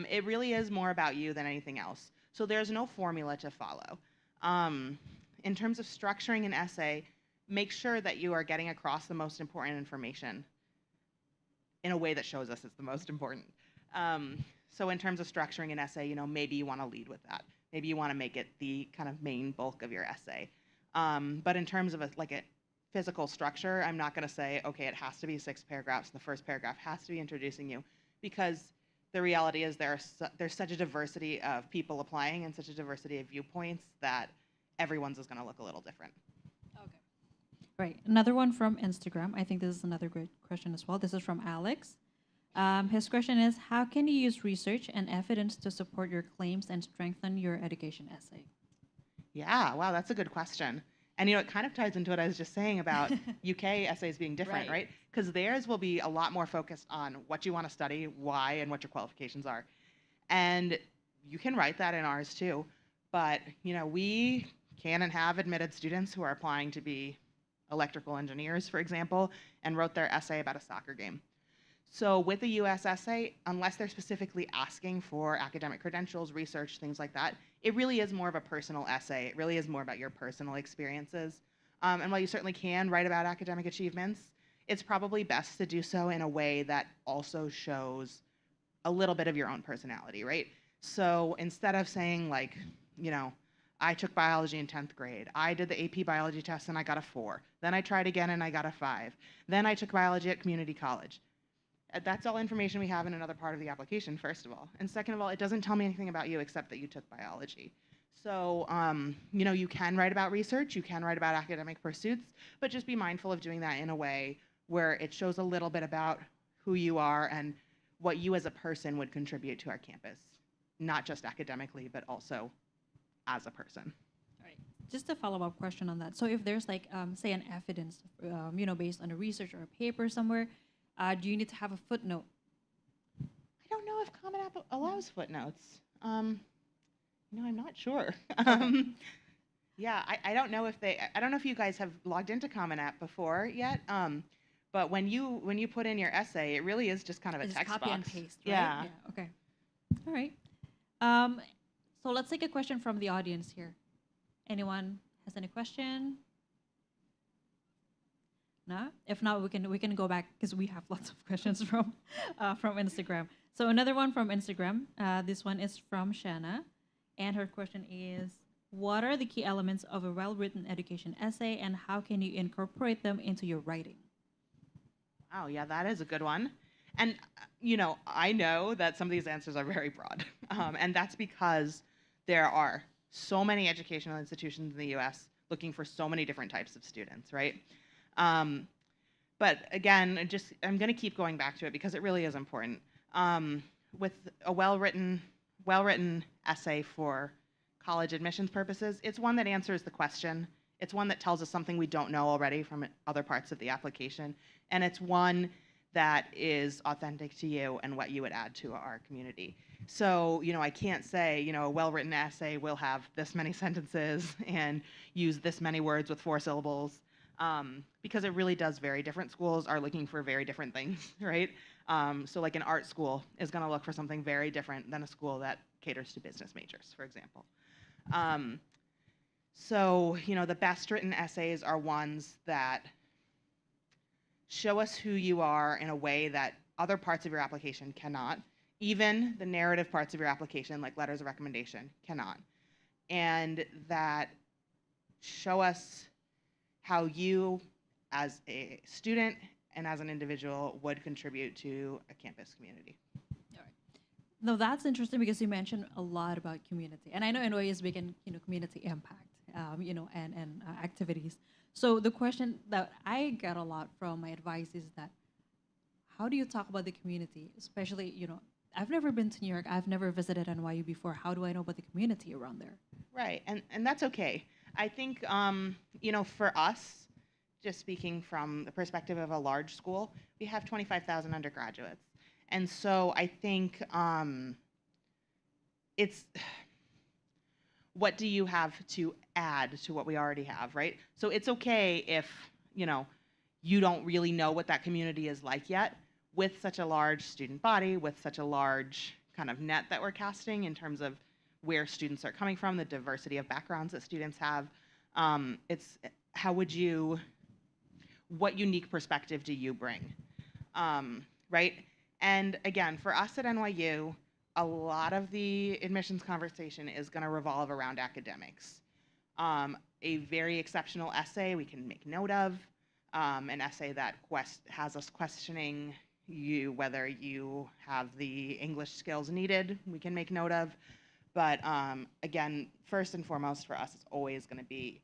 It really is more about you than anything else. So there's no formula to follow. In terms of structuring an essay, make sure that you are getting across the most important information in a way that shows us it's the most important. So in terms of structuring an essay, maybe you want to lead with that. Maybe you want to make it the kind of main bulk of your essay. But in terms of a physical structure, I'm not going to say, okay, it has to be 6 paragraphs. The first paragraph has to be introducing you, because the reality is there's such a diversity of people applying and such a diversity of viewpoints that everyone's is going to look a little different. Okay. Right. Another one from Instagram. I think this is another great question as well. This is from Alex. His question is, how can you use research and evidence to support your claims and strengthen your education essay? Yeah, wow, that's a good question. And it kind of ties into what I was just saying about UK essays being different, right? Because theirs will be a lot more focused on what you want to study, why, and what your qualifications are. And you can write that in ours too. But, we can and have admitted students who are applying to be electrical engineers, for example, and wrote their essay about a soccer game. So with a US essay, unless they're specifically asking for academic credentials, research, things like that, it really is more of a personal essay. It really is more about your personal experiences. And while you certainly can write about academic achievements, it's probably best to do so in a way that also shows a little bit of your own personality, right? So instead of saying I took biology in 10th grade. I did the AP biology test and I got a 4. Then I tried again and I got a 5. Then I took biology at community college. That's all information we have in another part of the application, first of all. And second of all, it doesn't tell me anything about you except that you took biology. So, you know, you can write about research, you can write about academic pursuits, but just be mindful of doing that in a way where it shows a little bit about who you are and what you as a person would contribute to our campus, not just academically, but also as a person. All right. Just a follow-up question on that. So if there's like, say, an evidence, you know, based on a research or a paper somewhere, do you need to have a footnote? I don't know if Common App allows footnotes. No, I'm not sure. Yeah, I don't know if I don't know if you guys have logged into Common App before yet. But when you put in your essay, it really is just kind of a It's text copy box. and paste, right? Yeah. Okay. All right. So let's take a question from the audience here. Anyone has any question? No? If not, we can go back because we have lots of questions from Instagram. So another one from Instagram. This one is from Shanna, and her question is: what are the key elements of a well-written education essay, and how can you incorporate them into your writing? Oh, yeah, that is a good one. And, you know, I know that some of these answers are very broad. And that's because there are so many educational institutions in the US looking for so many different types of students, right? But again, I'm going to keep going back to it because it really is important. With a well-written essay for college admissions purposes, it's one that answers the question. It's one that tells us something we don't know already from other parts of the application. And it's one that is authentic to you and what you would add to our community. So, you know, I can't say, you know, a well-written essay will have this many sentences and use this many words with 4 syllables, because it really does vary. Different schools are looking for very different things, right? So like an art school is going to look for something very different than a school that caters to business majors, for example. So, you know, the best written essays are ones that show us who you are in a way that other parts of your application cannot. Even the narrative parts of your application, like letters of recommendation, cannot. And that show us how you, as a student and as an individual, would contribute to a campus community. All right. No, that's interesting because you mentioned a lot about community, and I know NYU is big in, you know, community impact, you know, and activities. So the question that I get a lot from my advice is that, how do you talk about the community, especially, you know, I've never been to New York, I've never visited NYU before. How do I know about the community around there? Right, and that's okay. I think, you know, for us, just speaking from the perspective of a large school, we have 25,000 undergraduates. And so I think it's, what do you have to add to what we already have, right? So it's okay if, you know, you don't really know what that community is like yet. With such a large student body, with such a large kind of net that we're casting in terms of where students are coming from, the diversity of backgrounds that students have, it's how would you, what unique perspective do you bring, right? And again, for us at NYU, a lot of the admissions conversation is going to revolve around academics. A very exceptional essay we can make note of, an essay that has us questioning you, whether you have the English skills needed, we can make note of. But again, first and foremost for us, it's always going to be,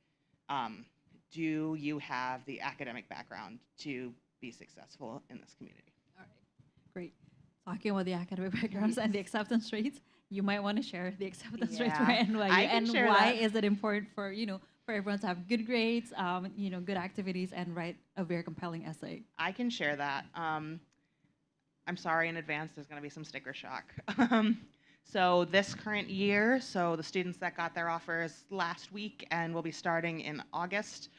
do you have the academic background to be successful in this community? All right, great. Talking about the academic backgrounds and the acceptance rates, you might want to share the acceptance rates for NYU and why is it important for, you know, for everyone to have good grades, you know, good activities, and write a very compelling essay. I can share that. I'm sorry in advance, there's going to be some sticker shock. So this current year, so the students that got their offers last week and will be starting in August,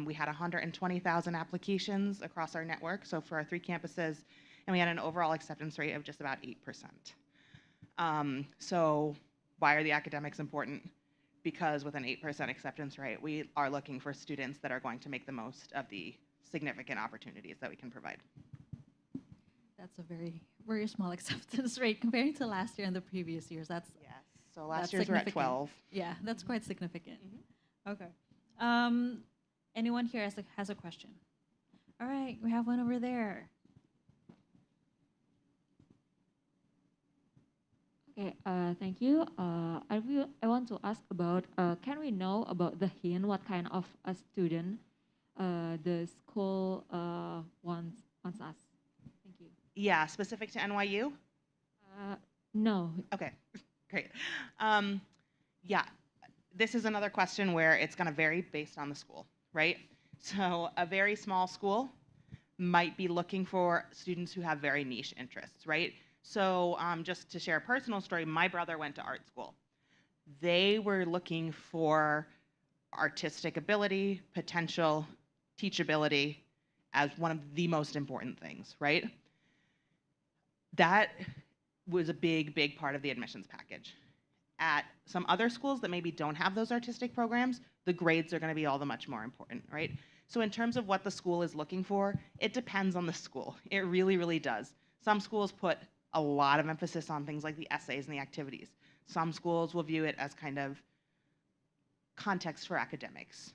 we had 120,000 applications across our network, so for our 3 campuses, and we had an overall acceptance rate of just about 8%. So why are the academics important? Because with an 8% acceptance rate, we are looking for students that are going to make the most of the significant opportunities that we can provide. That's a very, very small acceptance rate comparing to last year and the previous years. That's yes. So last year's were at 12. Yeah, that's quite significant. Mm-hmm. Okay. Anyone here has a question? All right, we have one over there. Okay, thank you. I want to ask about, can we know about the hint, what kind of a student the school wants us? Thank you. Yeah, specific to NYU? Uh, no. Okay, great. Um, yeah, this is another question where it's going to vary based on the school, right? So a very small school might be looking for students who have very niche interests, right? So just to share a personal story, my brother went to art school. They were looking for artistic ability, potential, teachability as one of the most important things, right? That was a big, big part of the admissions package. At some other schools that maybe don't have those artistic programs, the grades are going to be all the much more important, right? So in terms of what the school is looking for, it depends on the school. It really, really does. Some schools put a lot of emphasis on things like the essays and the activities. Some schools will view it as kind of context for academics.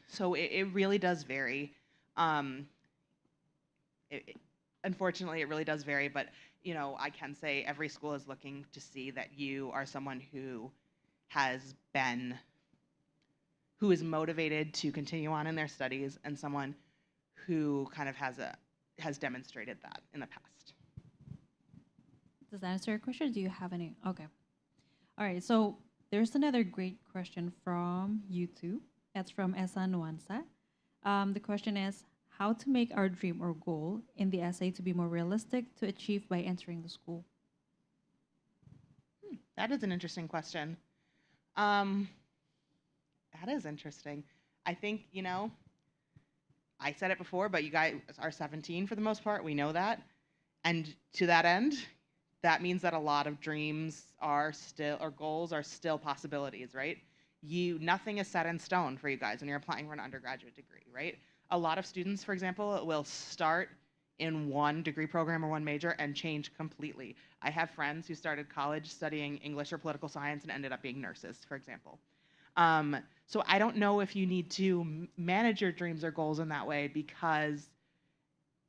So it really does vary. Um, Unfortunately, it really does vary, but you know, I can say every school is looking to see that you are someone who has been, who is motivated to continue on in their studies, and someone who kind of has demonstrated that in the past. Does that answer your question? Do you have any? Okay. All right. So there's another great question from YouTube. That's from Esa Nuansa. The question is how to make our dream or goal in the essay to be more realistic to achieve by entering the school. That is an interesting question. That is interesting. I think, you know, I said it before, but you guys are 17 for the most part. We know that. And to that end, that means that a lot of dreams are still, or goals are still possibilities, right? Nothing is set in stone for you guys when you're applying for an undergraduate degree, right? A lot of students, for example, will start in one degree program or one major and change completely. I have friends who started college studying English or political science and ended up being nurses, for example. So I don't know if you need to manage your dreams or goals in that way, because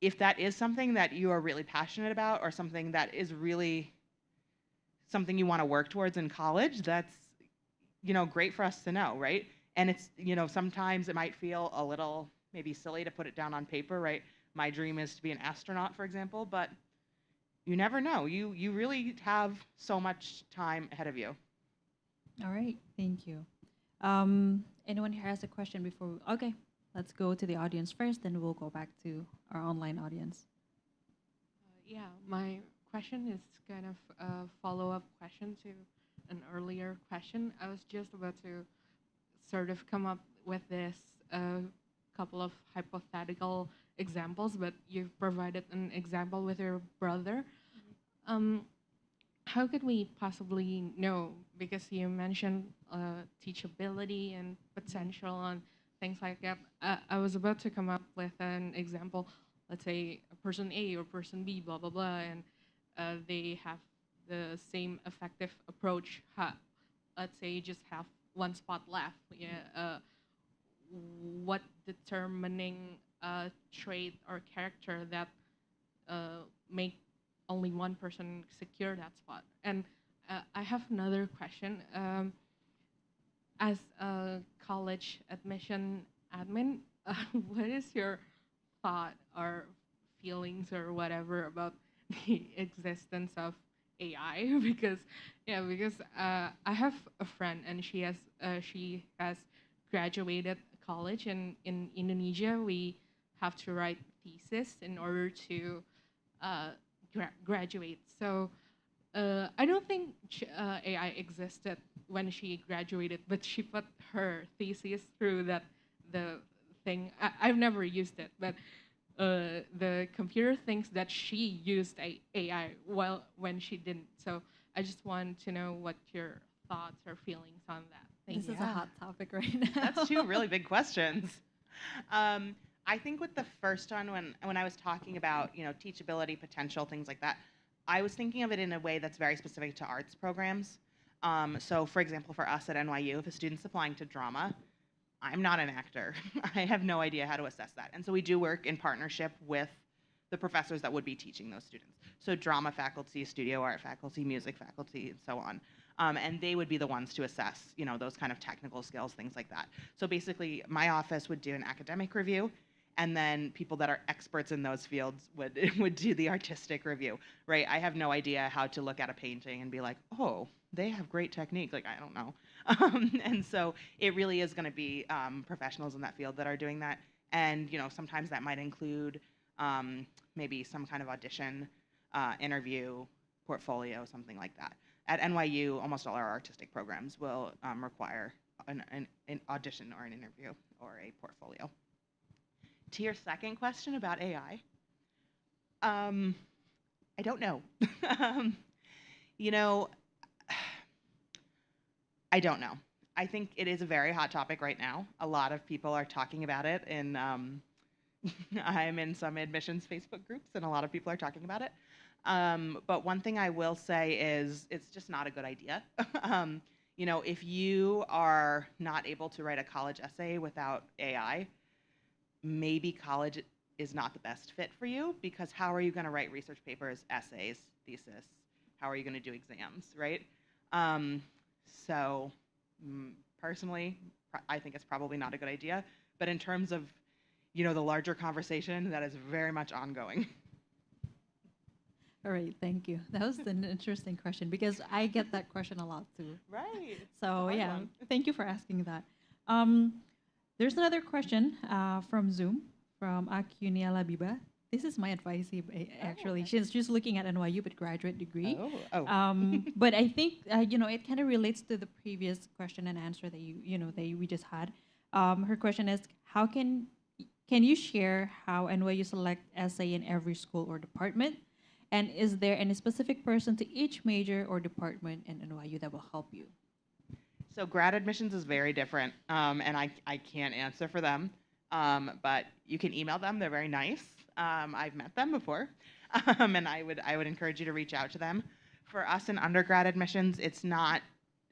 if that is something that you are really passionate about or something that is really something you want to work towards in college, that's, you know, great for us to know, right? And it's, you know, sometimes it might feel a little maybe silly to put it down on paper, right? My dream is to be an astronaut, for example, but you never know. You really have so much time ahead of you. All right. Thank you. Anyone here has a question before? Okay. Let's go to the audience first, then we'll go back to our online audience. Yeah, my question is kind of a follow-up question to an earlier question. I was just about to sort of come up with this couple of hypothetical examples, but you've provided an example with your brother. How could we possibly know? Because you mentioned teachability and potential and things like that. I was about to come up with an example. Let's say a person A or person B, blah, blah, blah, and they have the same effective approach. Let's say you just have one spot left. Yeah, what determining trait or character that make only one person secure that spot? And I have another question. As a college admission admin, what is your thought or feelings or whatever about the existence of AI? because I have a friend and she has graduated college, and in Indonesia we have to write thesis in order to graduate. So I don't think AI existed when she graduated, but she put her thesis through the thing. I've never used it, but the computer thinks that she used AI when she didn't. So I just want to know what your thoughts or feelings on that. Thank This you. is a hot topic right now. That's two really big questions. I think with the first one, when I was talking about, you know, teachability, potential, things like that, I was thinking of it in a way that's very specific to arts programs. So for example, for us at NYU, if a student's applying to drama, I'm not an actor. I have no idea how to assess that. And so we do work in partnership with the professors that would be teaching those students. So drama faculty, studio art faculty, music faculty, and so on. And they would be the ones to assess, those kind of technical skills, things like that. So basically, my office would do an academic review, and then people that are experts in those fields would do the artistic review, right? I have no idea how to look at a painting and be like, oh, they have great technique. Like, I don't know. And so it really is going to be professionals in that field that are doing that. And sometimes that might include maybe some kind of audition, interview, portfolio, something like that. At NYU, almost all our artistic programs will require an audition or an interview or a portfolio. To your second question about AI, I don't know. I don't know. I think it is a very hot topic right now. A lot of people are talking about it, and I'm in some admissions Facebook groups, and a lot of people are talking about it. But one thing I will say is it's just not a good idea. If you are not able to write a college essay without AI, maybe college is not the best fit for you, because how are you going to write research papers, essays, thesis? How are you going to do exams, right? So personally, I think it's probably not a good idea. But in terms of, the larger conversation, that is very much ongoing. All right, thank you. That was an interesting question because I get that question a lot too. Right. So Hard yeah, one. thank you for asking that. There's another question from Zoom from Akuniela Biba. This is my advisee, actually. okay. She's just looking at NYU, but graduate degree. Oh. But I think it kind of relates to the previous question and answer that we just had. Her question is, how can you share how NYU select essay in every school or department? And is there any specific person to each major or department in NYU that will help you? So grad admissions is very different, and I can't answer for them, but you can email them. They're very nice. I've met them before, and I would encourage you to reach out to them. For us in undergrad admissions, it's not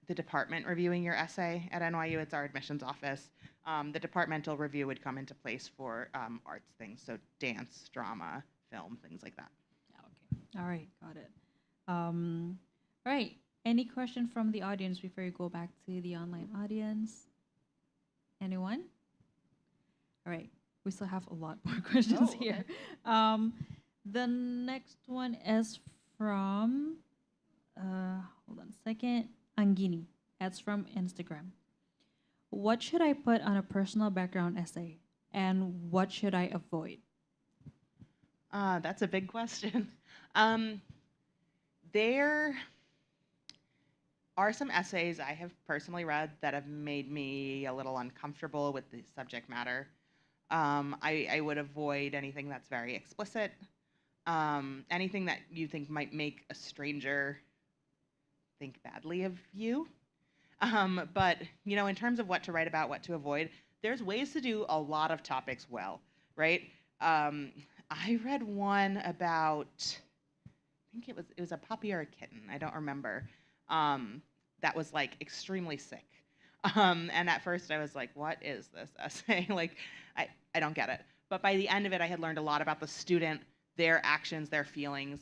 the department reviewing your essay at NYU. It's our admissions office. The departmental review would come into place for arts things, so dance, drama, film, things like that. Okay. All right, got it. All right. Any question from the audience before you go back to the online audience? Anyone? All right. We still have a lot more questions Oh, here. okay. The next one is from, hold on a second, Angini. That's from Instagram. What should I put on a personal background essay, and what should I avoid? That's a big question. There are some essays I have personally read that have made me a little uncomfortable with the subject matter. I would avoid anything that's very explicit, anything that you think might make a stranger think badly of you. But, in terms of what to write about, what to avoid, there's ways to do a lot of topics well, right? I read one about, I think it was a puppy or a kitten, I don't remember, that was like extremely sick. And at first I was like, what is this essay? Like, I don't get it. But by the end of it, I had learned a lot about the student, their actions, their feelings.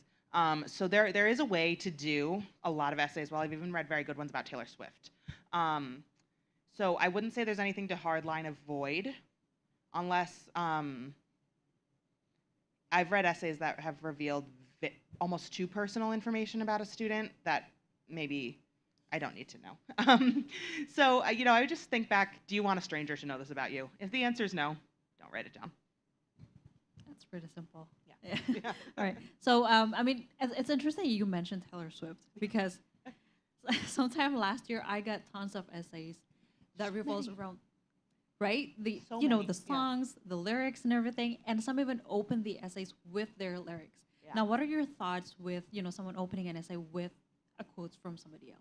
So there is a way to do a lot of essays well. I've even read very good ones about Taylor Swift. So I wouldn't say there's anything to hardline avoid, unless I've read essays that have revealed almost too personal information about a student that maybe I don't need to know. So, I would just think back, do you want a stranger to know this about you? If the answer is no, don't write it down. That's pretty simple. Yeah. Yeah. All right. So, it's interesting you mentioned Taylor Swift because sometime last year I got tons of essays that revolves around, right? So the many, yeah. songs, the lyrics, and everything, and some even open the essays with their lyrics. Yeah. Now, what are your thoughts with someone opening an essay with a quote from somebody else?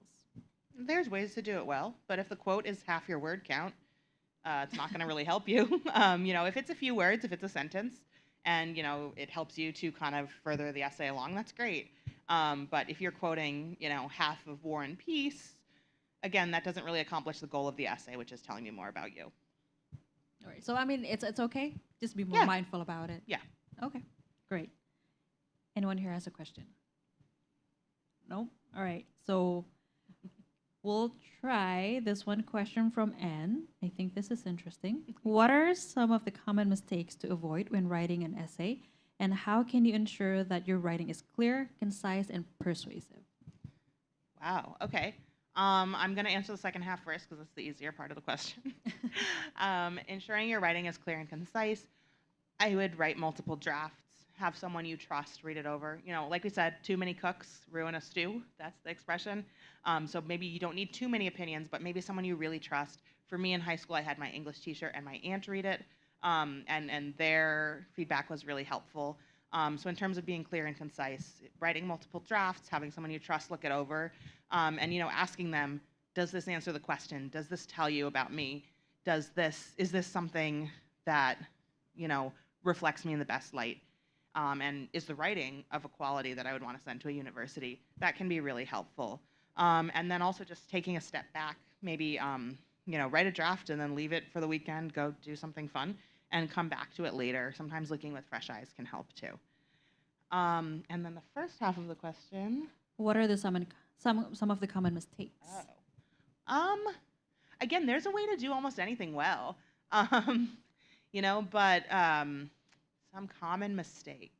There's ways to do it well, but if the quote is half your word count, it's not going to really help you. If it's a few words, if it's a sentence, and it helps you to kind of further the essay along, that's great. But if you're quoting, half of War and Peace, again, that doesn't really accomplish the goal of the essay, which is telling me more about you. All right. So it's okay. Just be more mindful about it. Yeah. Okay. Great. Anyone here has a question? No? All right. So we'll try this one question from Anne. I think this is interesting. What are some of the common mistakes to avoid when writing an essay? And how can you ensure that your writing is clear, concise, and persuasive? Wow. Okay. I'm going to answer the second half first because it's the easier part of the question. Ensuring your writing is clear and concise. I would write multiple drafts. Have someone you trust read it over. You know, like we said, too many cooks ruin a stew. That's the expression. So maybe you don't need too many opinions, but maybe someone you really trust. For me in high school, I had my English teacher and my aunt read it, and their feedback was really helpful. So in terms of being clear and concise, writing multiple drafts, having someone you trust look it over, and asking them, does this answer the question? Does this tell you about me? Is this something that reflects me in the best light? And is the writing of a quality that I would want to send to a university? That can be really helpful. And then also just taking a step back, maybe write a draft and then leave it for the weekend, go do something fun, and come back to it later. Sometimes looking with fresh eyes can help too. And then the first half of the question. What are some of the common mistakes? Again, there's a way to do almost anything well. But some common mistakes.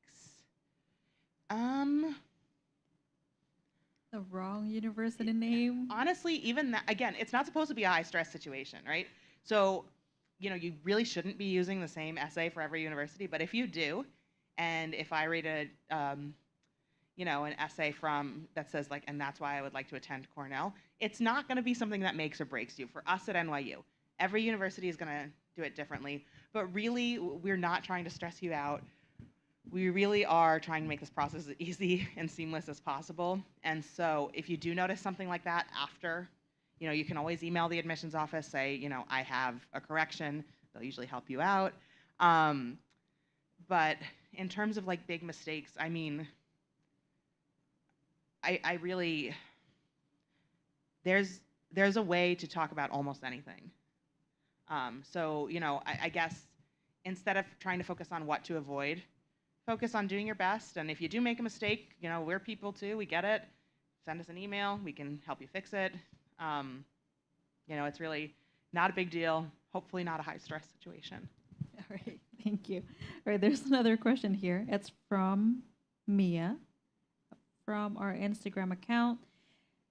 The wrong university name. Honestly, even that, again, it's not supposed to be a high stress situation, right? So, you really shouldn't be using the same essay for every university, but if you do, and if I read an essay that says like, and that's why I would like to attend Cornell, it's not going to be something that makes or breaks you. For us at NYU, every university is going to do it differently, but really, we're not trying to stress you out. We really are trying to make this process as easy and seamless as possible. And so if you do notice something like that after, you can always email the admissions office, say, I have a correction. They'll usually help you out. But in terms of like big mistakes, I mean, I really, there's a way to talk about almost anything. So, I guess instead of trying to focus on what to avoid, focus on doing your best. And if you do make a mistake, we're people too. We get it. Send us an email. We can help you fix it. It's really not a big deal. Hopefully not a high stress situation. All right, thank you. All right, there's another question here. It's from Mia from our Instagram account.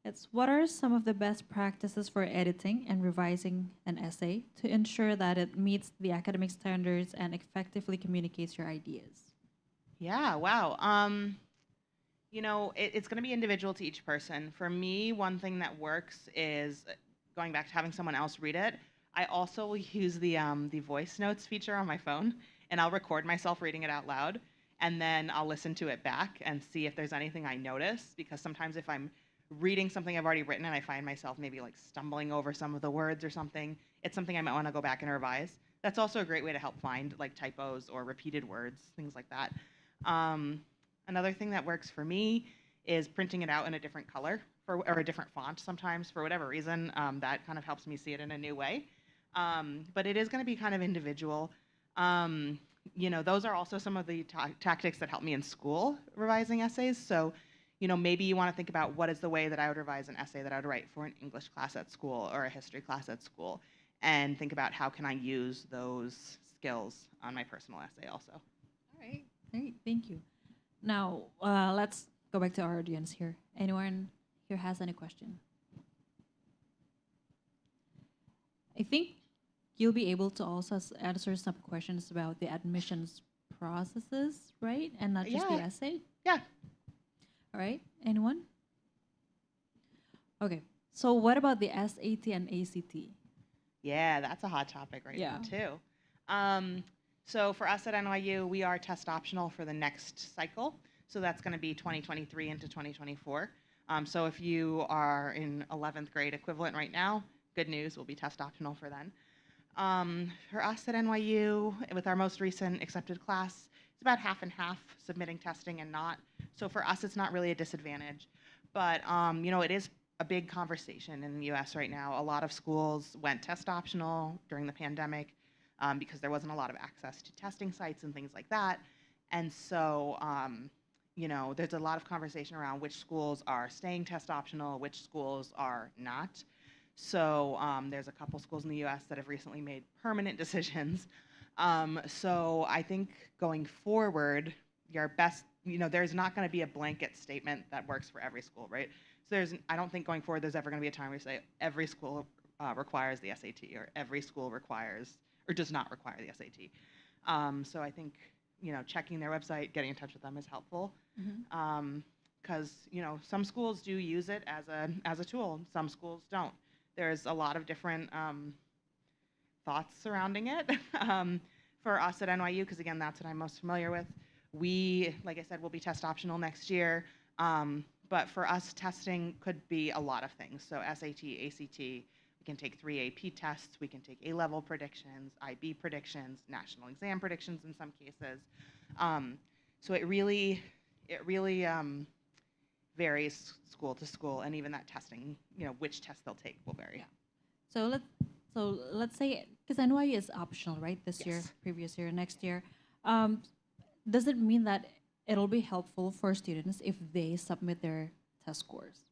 It's what are some of the best practices for editing and revising an essay to ensure that it meets the academic standards and effectively communicates your ideas? Yeah, wow. It's going to be individual to each person. For me, one thing that works is going back to having someone else read it. I also will use the voice notes feature on my phone, and I'll record myself reading it out loud, and then I'll listen to it back and see if there's anything I notice, because sometimes if I'm reading something I've already written and I find myself maybe like stumbling over some of the words or something, it's something I might want to go back and revise. That's also a great way to help find like typos or repeated words, things like that. Another thing that works for me is printing it out in a different color or a different font sometimes for whatever reason. That kind of helps me see it in a new way. But it is going to be kind of individual. Those are also some of the tactics that help me in school revising essays. So, maybe you want to think about what is the way that I would revise an essay that I would write for an English class at school or a history class at school, and think about how can I use those skills on my personal essay also. All right, great, thank you. Now, let's go back to our audience here. Anyone here has any question? I think you'll be able to also answer some questions about the admissions processes, right? And not just the essay? Yeah. All right, anyone? Okay, so what about the SAT and ACT? Yeah, that's a hot topic right now too. So for us at NYU, we are test optional for the next cycle. So that's going to be 2023 into 2024. So if you are in 11th grade equivalent right now, good news, we'll be test optional for then. For us at NYU, with our most recent accepted class, it's about half and half submitting testing and not. So for us, it's not really a disadvantage. But, it is a big conversation in the US right now. A lot of schools went test optional during the pandemic because there wasn't a lot of access to testing sites and things like that. And so, there's a lot of conversation around which schools are staying test optional, which schools are not. So there's a couple schools in the US that have recently made permanent decisions. So I think going forward, your best, there's not going to be a blanket statement that works for every school, right? So I don't think going forward there's ever going to be a time where you say every school requires the SAT or every school requires or does not require the SAT. So I think, checking their website, getting in touch with them is helpful. Because, some schools do use it as a tool. Some schools don't. There's a lot of different thoughts surrounding it. For us at NYU, because again, that's what I'm most familiar with. We, like I said, will be test optional next year. But for us, testing could be a lot of things. So SAT, ACT, we can take 3 AP tests, we can take A-level predictions, IB predictions, national exam predictions in some cases. So it really varies school to school, and even that testing, which test they'll take will vary. Yeah. So let's say, because NYU is optional, right? This year, Yes. previous year, next year. Does it mean that it'll be helpful for students if they submit their test scores?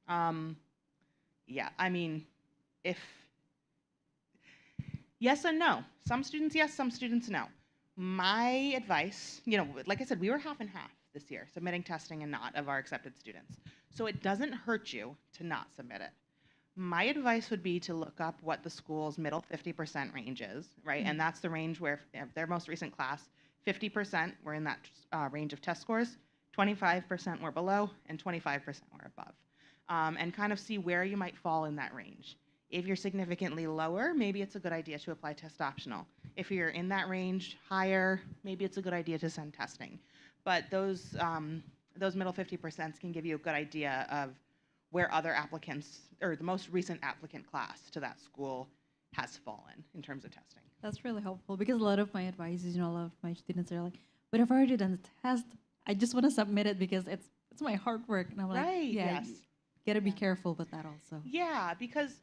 Yeah, I mean, yes and no. Some students yes, some students no. My advice, like I said, we were half and half this year, submitting testing and not of our accepted students. So it doesn't hurt you to not submit it. My advice would be to look up what the school's middle 50% range is, right? And that's the range where their most recent class, 50% were in that range of test scores, 25% were below, and 25% were above. And kind of see where you might fall in that range. If you're significantly lower, maybe it's a good idea to apply test optional. If you're in that range higher, maybe it's a good idea to send testing. But those middle 50% can give you a good idea of where other applicants, or the most recent applicant class to that school has fallen in terms of testing. That's really helpful because a lot of my advice is, a lot of my students are like, but I've already done the test. I just want to submit it because it's my hard work. And I'm like, Right, yeah, yes. you gotta be careful with that also. Yeah, because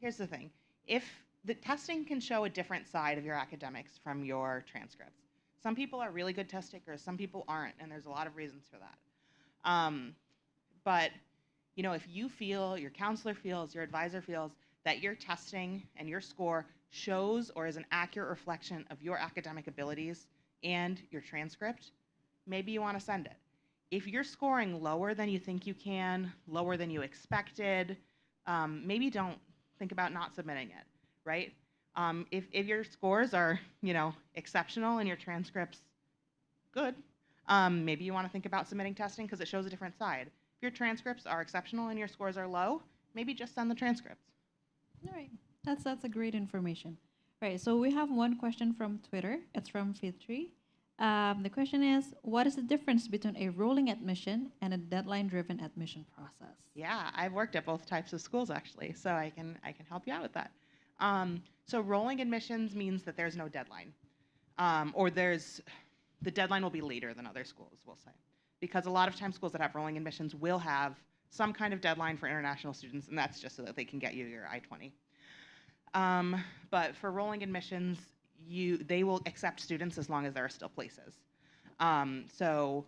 here's the thing. If the testing can show a different side of your academics from your transcripts. Some people are really good test takers, some people aren't, and there's a lot of reasons for that. But if you feel, your counselor feels, your advisor feels that your testing and your score shows or is an accurate reflection of your academic abilities and your transcript, maybe you want to send it. If you're scoring lower than you think you can, lower than you expected, maybe don't think about not submitting it, right? If your scores are, exceptional and your transcript's good, maybe you want to think about submitting testing because it shows a different side. If your transcripts are exceptional and your scores are low, maybe just send the transcripts. All right, that's a great information. Right, so we have one question from Twitter. It's from Fitri. The question is, what is the difference between a rolling admission and a deadline-driven admission process? Yeah, I've worked at both types of schools actually, so I can help you out with that. So rolling admissions means that there's no deadline, or the deadline will be later than other schools, we'll say, because a lot of times schools that have rolling admissions will have some kind of deadline for international students, and that's just so that they can get you your I-20. But for rolling admissions, they will accept students as long as there are still places. So,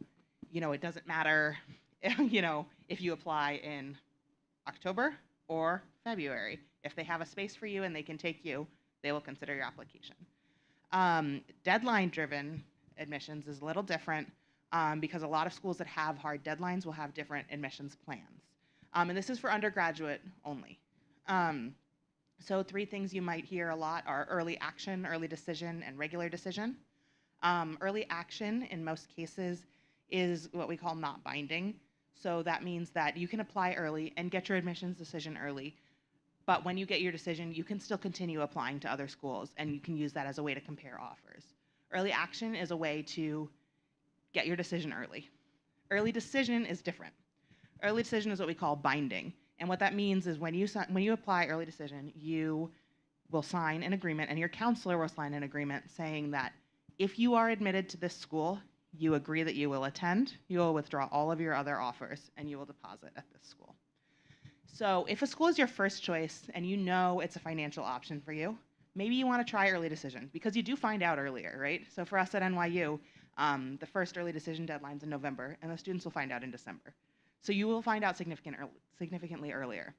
it doesn't matter, if you apply in October or February. If they have a space for you and they can take you, they will consider your application. Deadline-driven admissions is a little different because a lot of schools that have hard deadlines will have different admissions plans. And this is for undergraduate only. So 3 things you might hear a lot are early action, early decision, and regular decision. Early action, in most cases, is what we call not binding. So that means that you can apply early and get your admissions decision early, but when you get your decision, you can still continue applying to other schools, and you can use that as a way to compare offers. Early action is a way to get your decision early. Early decision is different. Early decision is what we call binding. And what that means is when you apply early decision, you will sign an agreement, and your counselor will sign an agreement saying that if you are admitted to this school, you agree that you will attend, you will withdraw all of your other offers, and you will deposit at this school. So if a school is your first choice and you know it's a financial option for you, maybe you want to try early decision because you do find out earlier, right? So for us at NYU, The first early decision deadline's in November, and the students will find out in December. So you will find out significantly earlier.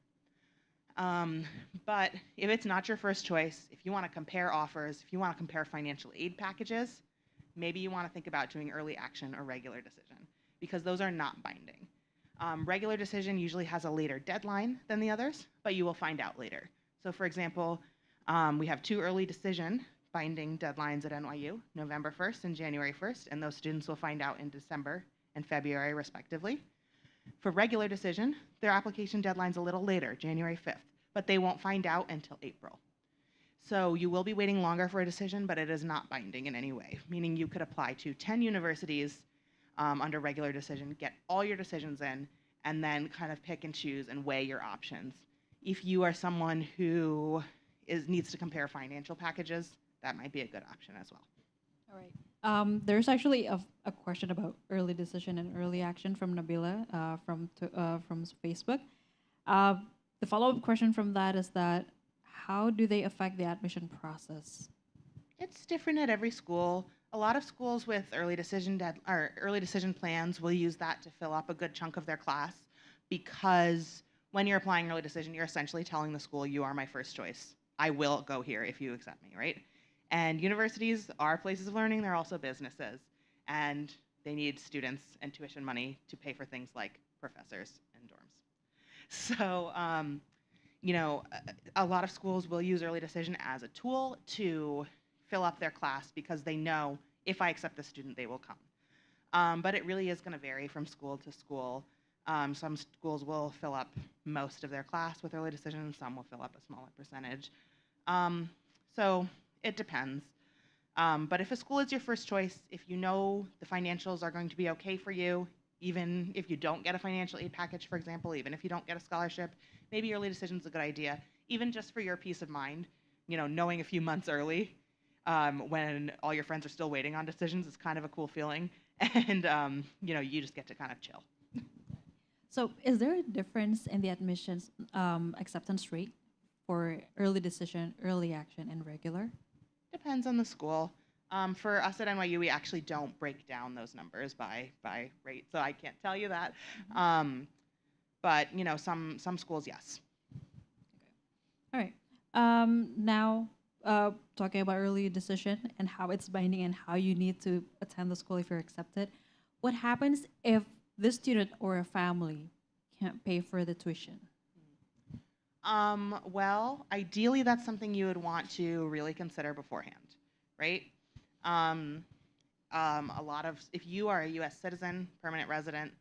But if it's not your first choice, if you want to compare offers, if you want to compare financial aid packages, maybe you want to think about doing early action or regular decision, because those are not binding. Regular decision usually has a later deadline than the others, but you will find out later. So for example, we have 2 early decision binding deadlines at NYU, November 1st and January 1st, and those students will find out in December and February respectively. For regular decision, their application deadline's a little later, January 5th, but they won't find out until April. So you will be waiting longer for a decision, but it is not binding in any way, meaning you could apply to 10 universities under regular decision, get all your decisions in, and then kind of pick and choose and weigh your options. If you are someone who needs to compare financial packages, that might be a good option as well. All right. There's actually a question about early decision and early action from Nabila from Facebook. The follow-up question from that is that how do they affect the admission process? It's different at every school. A lot of schools with early decision plans will use that to fill up a good chunk of their class, because when you're applying early decision, you're essentially telling the school, you are my first choice. I will go here if you accept me, right? And universities are places of learning. They're also businesses, and they need students and tuition money to pay for things like professors and dorms. So, you know, a lot of schools will use early decision as a tool to fill up their class, because they know if I accept the student, they will come. But it really is going to vary from school to school. Some schools will fill up most of their class with early decision, some will fill up a smaller percentage. So it depends. But if a school is your first choice, if you know the financials are going to be okay for you, even if you don't get a financial aid package, for example, even if you don't get a scholarship, maybe early decision is a good idea, even just for your peace of mind. You know, knowing a few months early when all your friends are still waiting on decisions is kind of a cool feeling, and you know, you just get to kind of chill. So is there a difference in the admissions acceptance rate for early decision, early action, and regular? Depends on the school. For us at NYU, we actually don't break down those numbers by rate, so I can't tell you that. But you know, some schools, yes. Okay. All right. Now, talking about early decision and how it's binding and how you need to attend the school if you're accepted. What happens if the student or a family can't pay for the tuition? Well, ideally, that's something you would want to really consider beforehand, right? A lot of, if you are a U.S. citizen, permanent resident,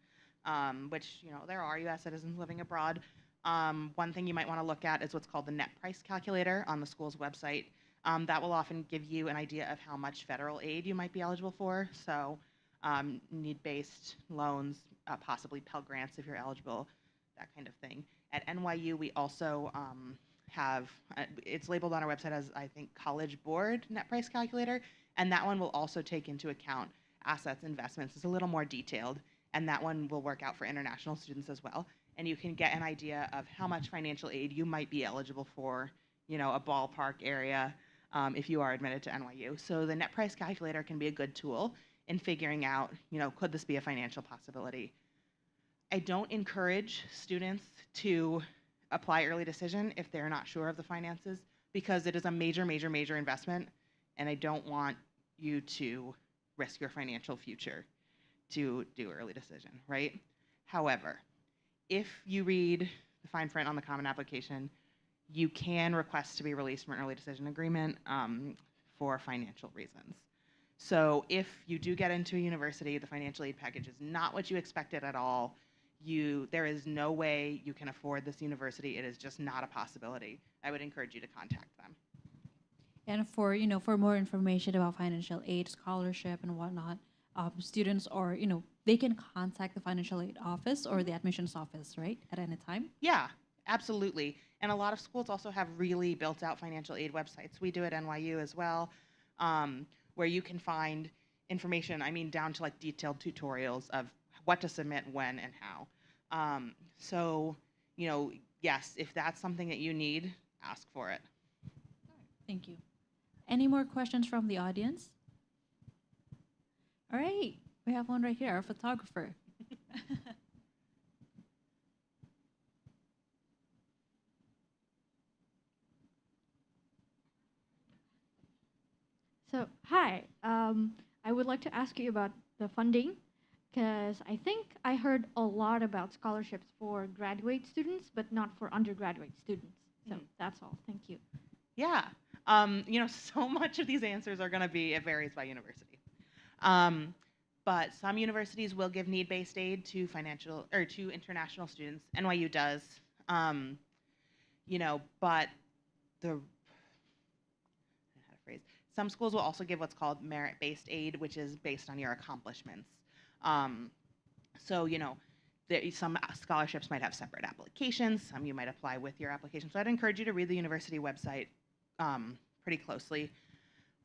which, you know, there are U.S. citizens living abroad, one thing you might want to look at is what's called the net price calculator on the school's website. That will often give you an idea of how much federal aid you might be eligible for. So need-based loans, possibly Pell Grants if you're eligible, that kind of thing. At NYU, we also have, it's labeled on our website as, I think, College Board Net Price Calculator, and that one will also take into account assets, investments. It's a little more detailed, and that one will work out for international students as well. And you can get an idea of how much financial aid you might be eligible for, you know, a ballpark area if you are admitted to NYU. So the net price calculator can be a good tool in figuring out, you know, could this be a financial possibility? I don't encourage students to apply early decision if they're not sure of the finances, because it is a major, major, major investment, and I don't want you to risk your financial future to do early decision, right? However, if you read the fine print on the Common Application, you can request to be released from an early decision agreement for financial reasons. So if you do get into a university, the financial aid package is not what you expected at all, there is no way you can afford this university. It is just not a possibility. I would encourage you to contact them. And for, you know, for more information about financial aid, scholarship, and whatnot, students or, you know, they can contact the financial aid office or the admissions office, right, at any time? Yeah, absolutely. And a lot of schools also have really built out financial aid websites. We do at NYU as well, where you can find information, I mean, down to like detailed tutorials of what to submit, when, and how. So, you know, yes, if that's something that you need, ask for it. Thank you. Any more questions from the audience? All right, we have one right here, our photographer. So, hi. I would like to ask you about the funding because I think I heard a lot about scholarships for graduate students, but not for undergraduate students. So that's all. Thank you. Yeah. So much of these answers are going to be, it varies by university. But some universities will give need-based aid to financial or to international students. NYU does. But the how to phrase. Some schools will also give what's called merit-based aid, which is based on your accomplishments. Um, some scholarships might have separate applications. Some you might apply with your application. So I'd encourage you to read the university website pretty closely.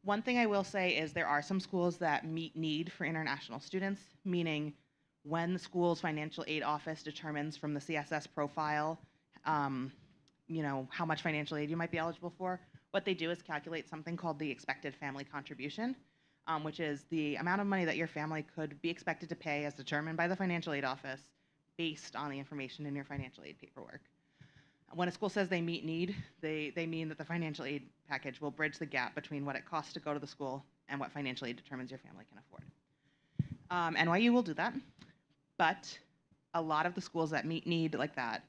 One thing I will say is there are some schools that meet need for international students, meaning when the school's financial aid office determines from the CSS profile, how much financial aid you might be eligible for, what they do is calculate something called the expected family contribution, which is the amount of money that your family could be expected to pay as determined by the financial aid office based on the information in your financial aid paperwork. When a school says they meet need, they mean that the financial aid package will bridge the gap between what it costs to go to the school and what financial aid determines your family can afford. NYU will do that, but a lot of the schools that meet need like that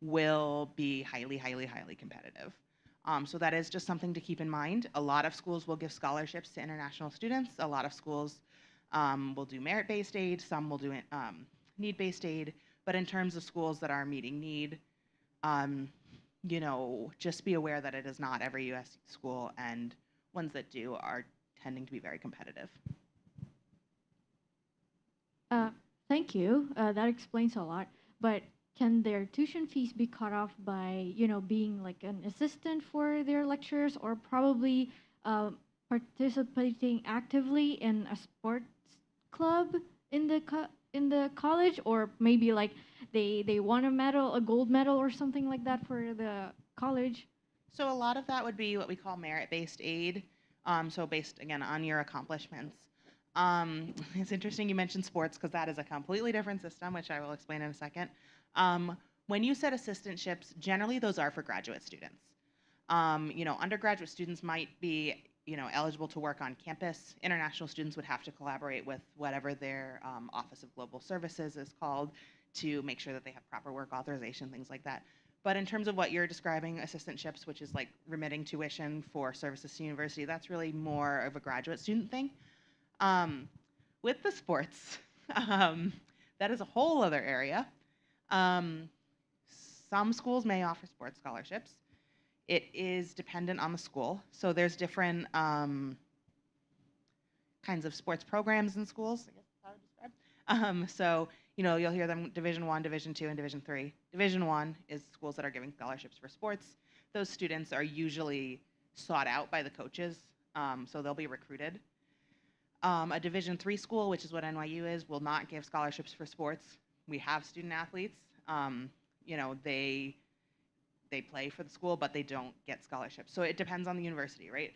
will be highly, highly, highly competitive. So that is just something to keep in mind. A lot of schools will give scholarships to international students. A lot of schools will do merit-based aid. Some will do need-based aid. But in terms of schools that are meeting need, just be aware that it is not every U.S. school, and ones that do are tending to be very competitive. Thank you. That explains a lot. But can their tuition fees be cut off by, being like an assistant for their lecturers, or probably participating actively in a sports club in the college, or maybe like they won a gold medal or something like that for the college? So a lot of that would be what we call merit-based aid. So based, again, on your accomplishments. It's interesting you mentioned sports because that is a completely different system, which I will explain in a second. When you said assistantships, generally those are for graduate students. Undergraduate students might be, eligible to work on campus. International students would have to collaborate with whatever their Office of Global Services is called to make sure that they have proper work authorization, things like that. But in terms of what you're describing, assistantships, which is like remitting tuition for services to university, that's really more of a graduate student thing. With the sports, that is a whole other area. Some schools may offer sports scholarships. It is dependent on the school. So there's different kinds of sports programs in schools, I guess that's how to describe. You'll hear them Division I, Division II, and Division III. Division I is schools that are giving scholarships for sports. Those students are usually sought out by the coaches, so they'll be recruited. A Division III school, which is what NYU is, will not give scholarships for sports. We have student athletes. They play for the school, but they don't get scholarships. So it depends on the university, right?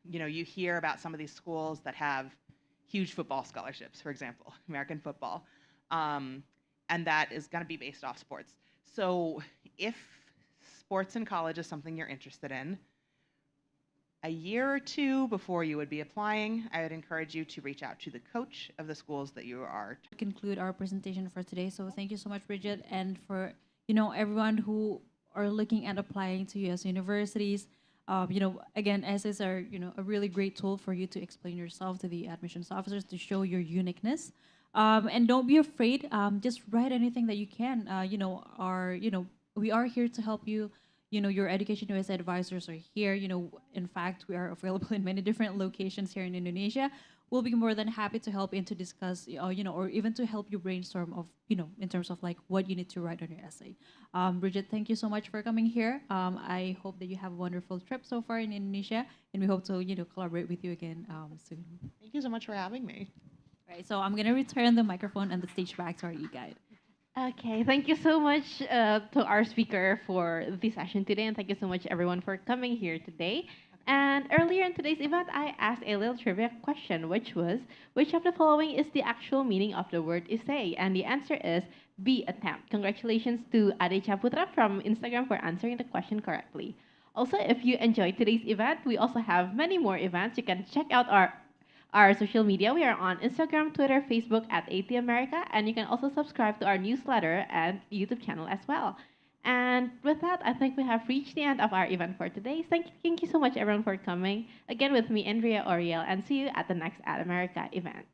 You hear about some of these schools that have huge football scholarships, for example, American football, and that is going to be based off sports. So if sports in college is something you're interested in, a year or two before you would be applying, I would encourage you to reach out to the coach of the schools that you are. Conclude our presentation for today. So thank you so much, Bridget, and for everyone who are looking at applying to U.S. universities. Again, essays are a really great tool for you to explain yourself to the admissions officers to show your uniqueness. And don't be afraid. Just write anything that you can. We are here to help you. Your Education USA advisors are here. In fact, we are available in many different locations here in Indonesia. We'll be more than happy to help and to discuss, or even to help you brainstorm of, in terms of like what you need to write on your essay. Bridget, thank you so much for coming here. I hope that you have a wonderful trip so far in Indonesia, and we hope to, collaborate with you again soon. Thank you so much for having me. All right, so I'm gonna return the microphone and the stage back to our e-guide. Okay, thank you so much to our speaker for the session today, and thank you so much everyone for coming here today. And earlier in today's event, I asked a little trivia question, which was, which of the following is the actual meaning of the word essay? And the answer is B, attempt. Congratulations to Ade Chaputra from Instagram for answering the question correctly. Also, if you enjoyed today's event, we also have many more events. You can check out our social media. We are on Instagram, Twitter, Facebook at AT America, and you can also subscribe to our newsletter and YouTube channel as well. And with that, I think we have reached the end of our event for today. Thank you so much, everyone, for coming. Again, with me, Andrea Oriel, and see you at the next Ad America event.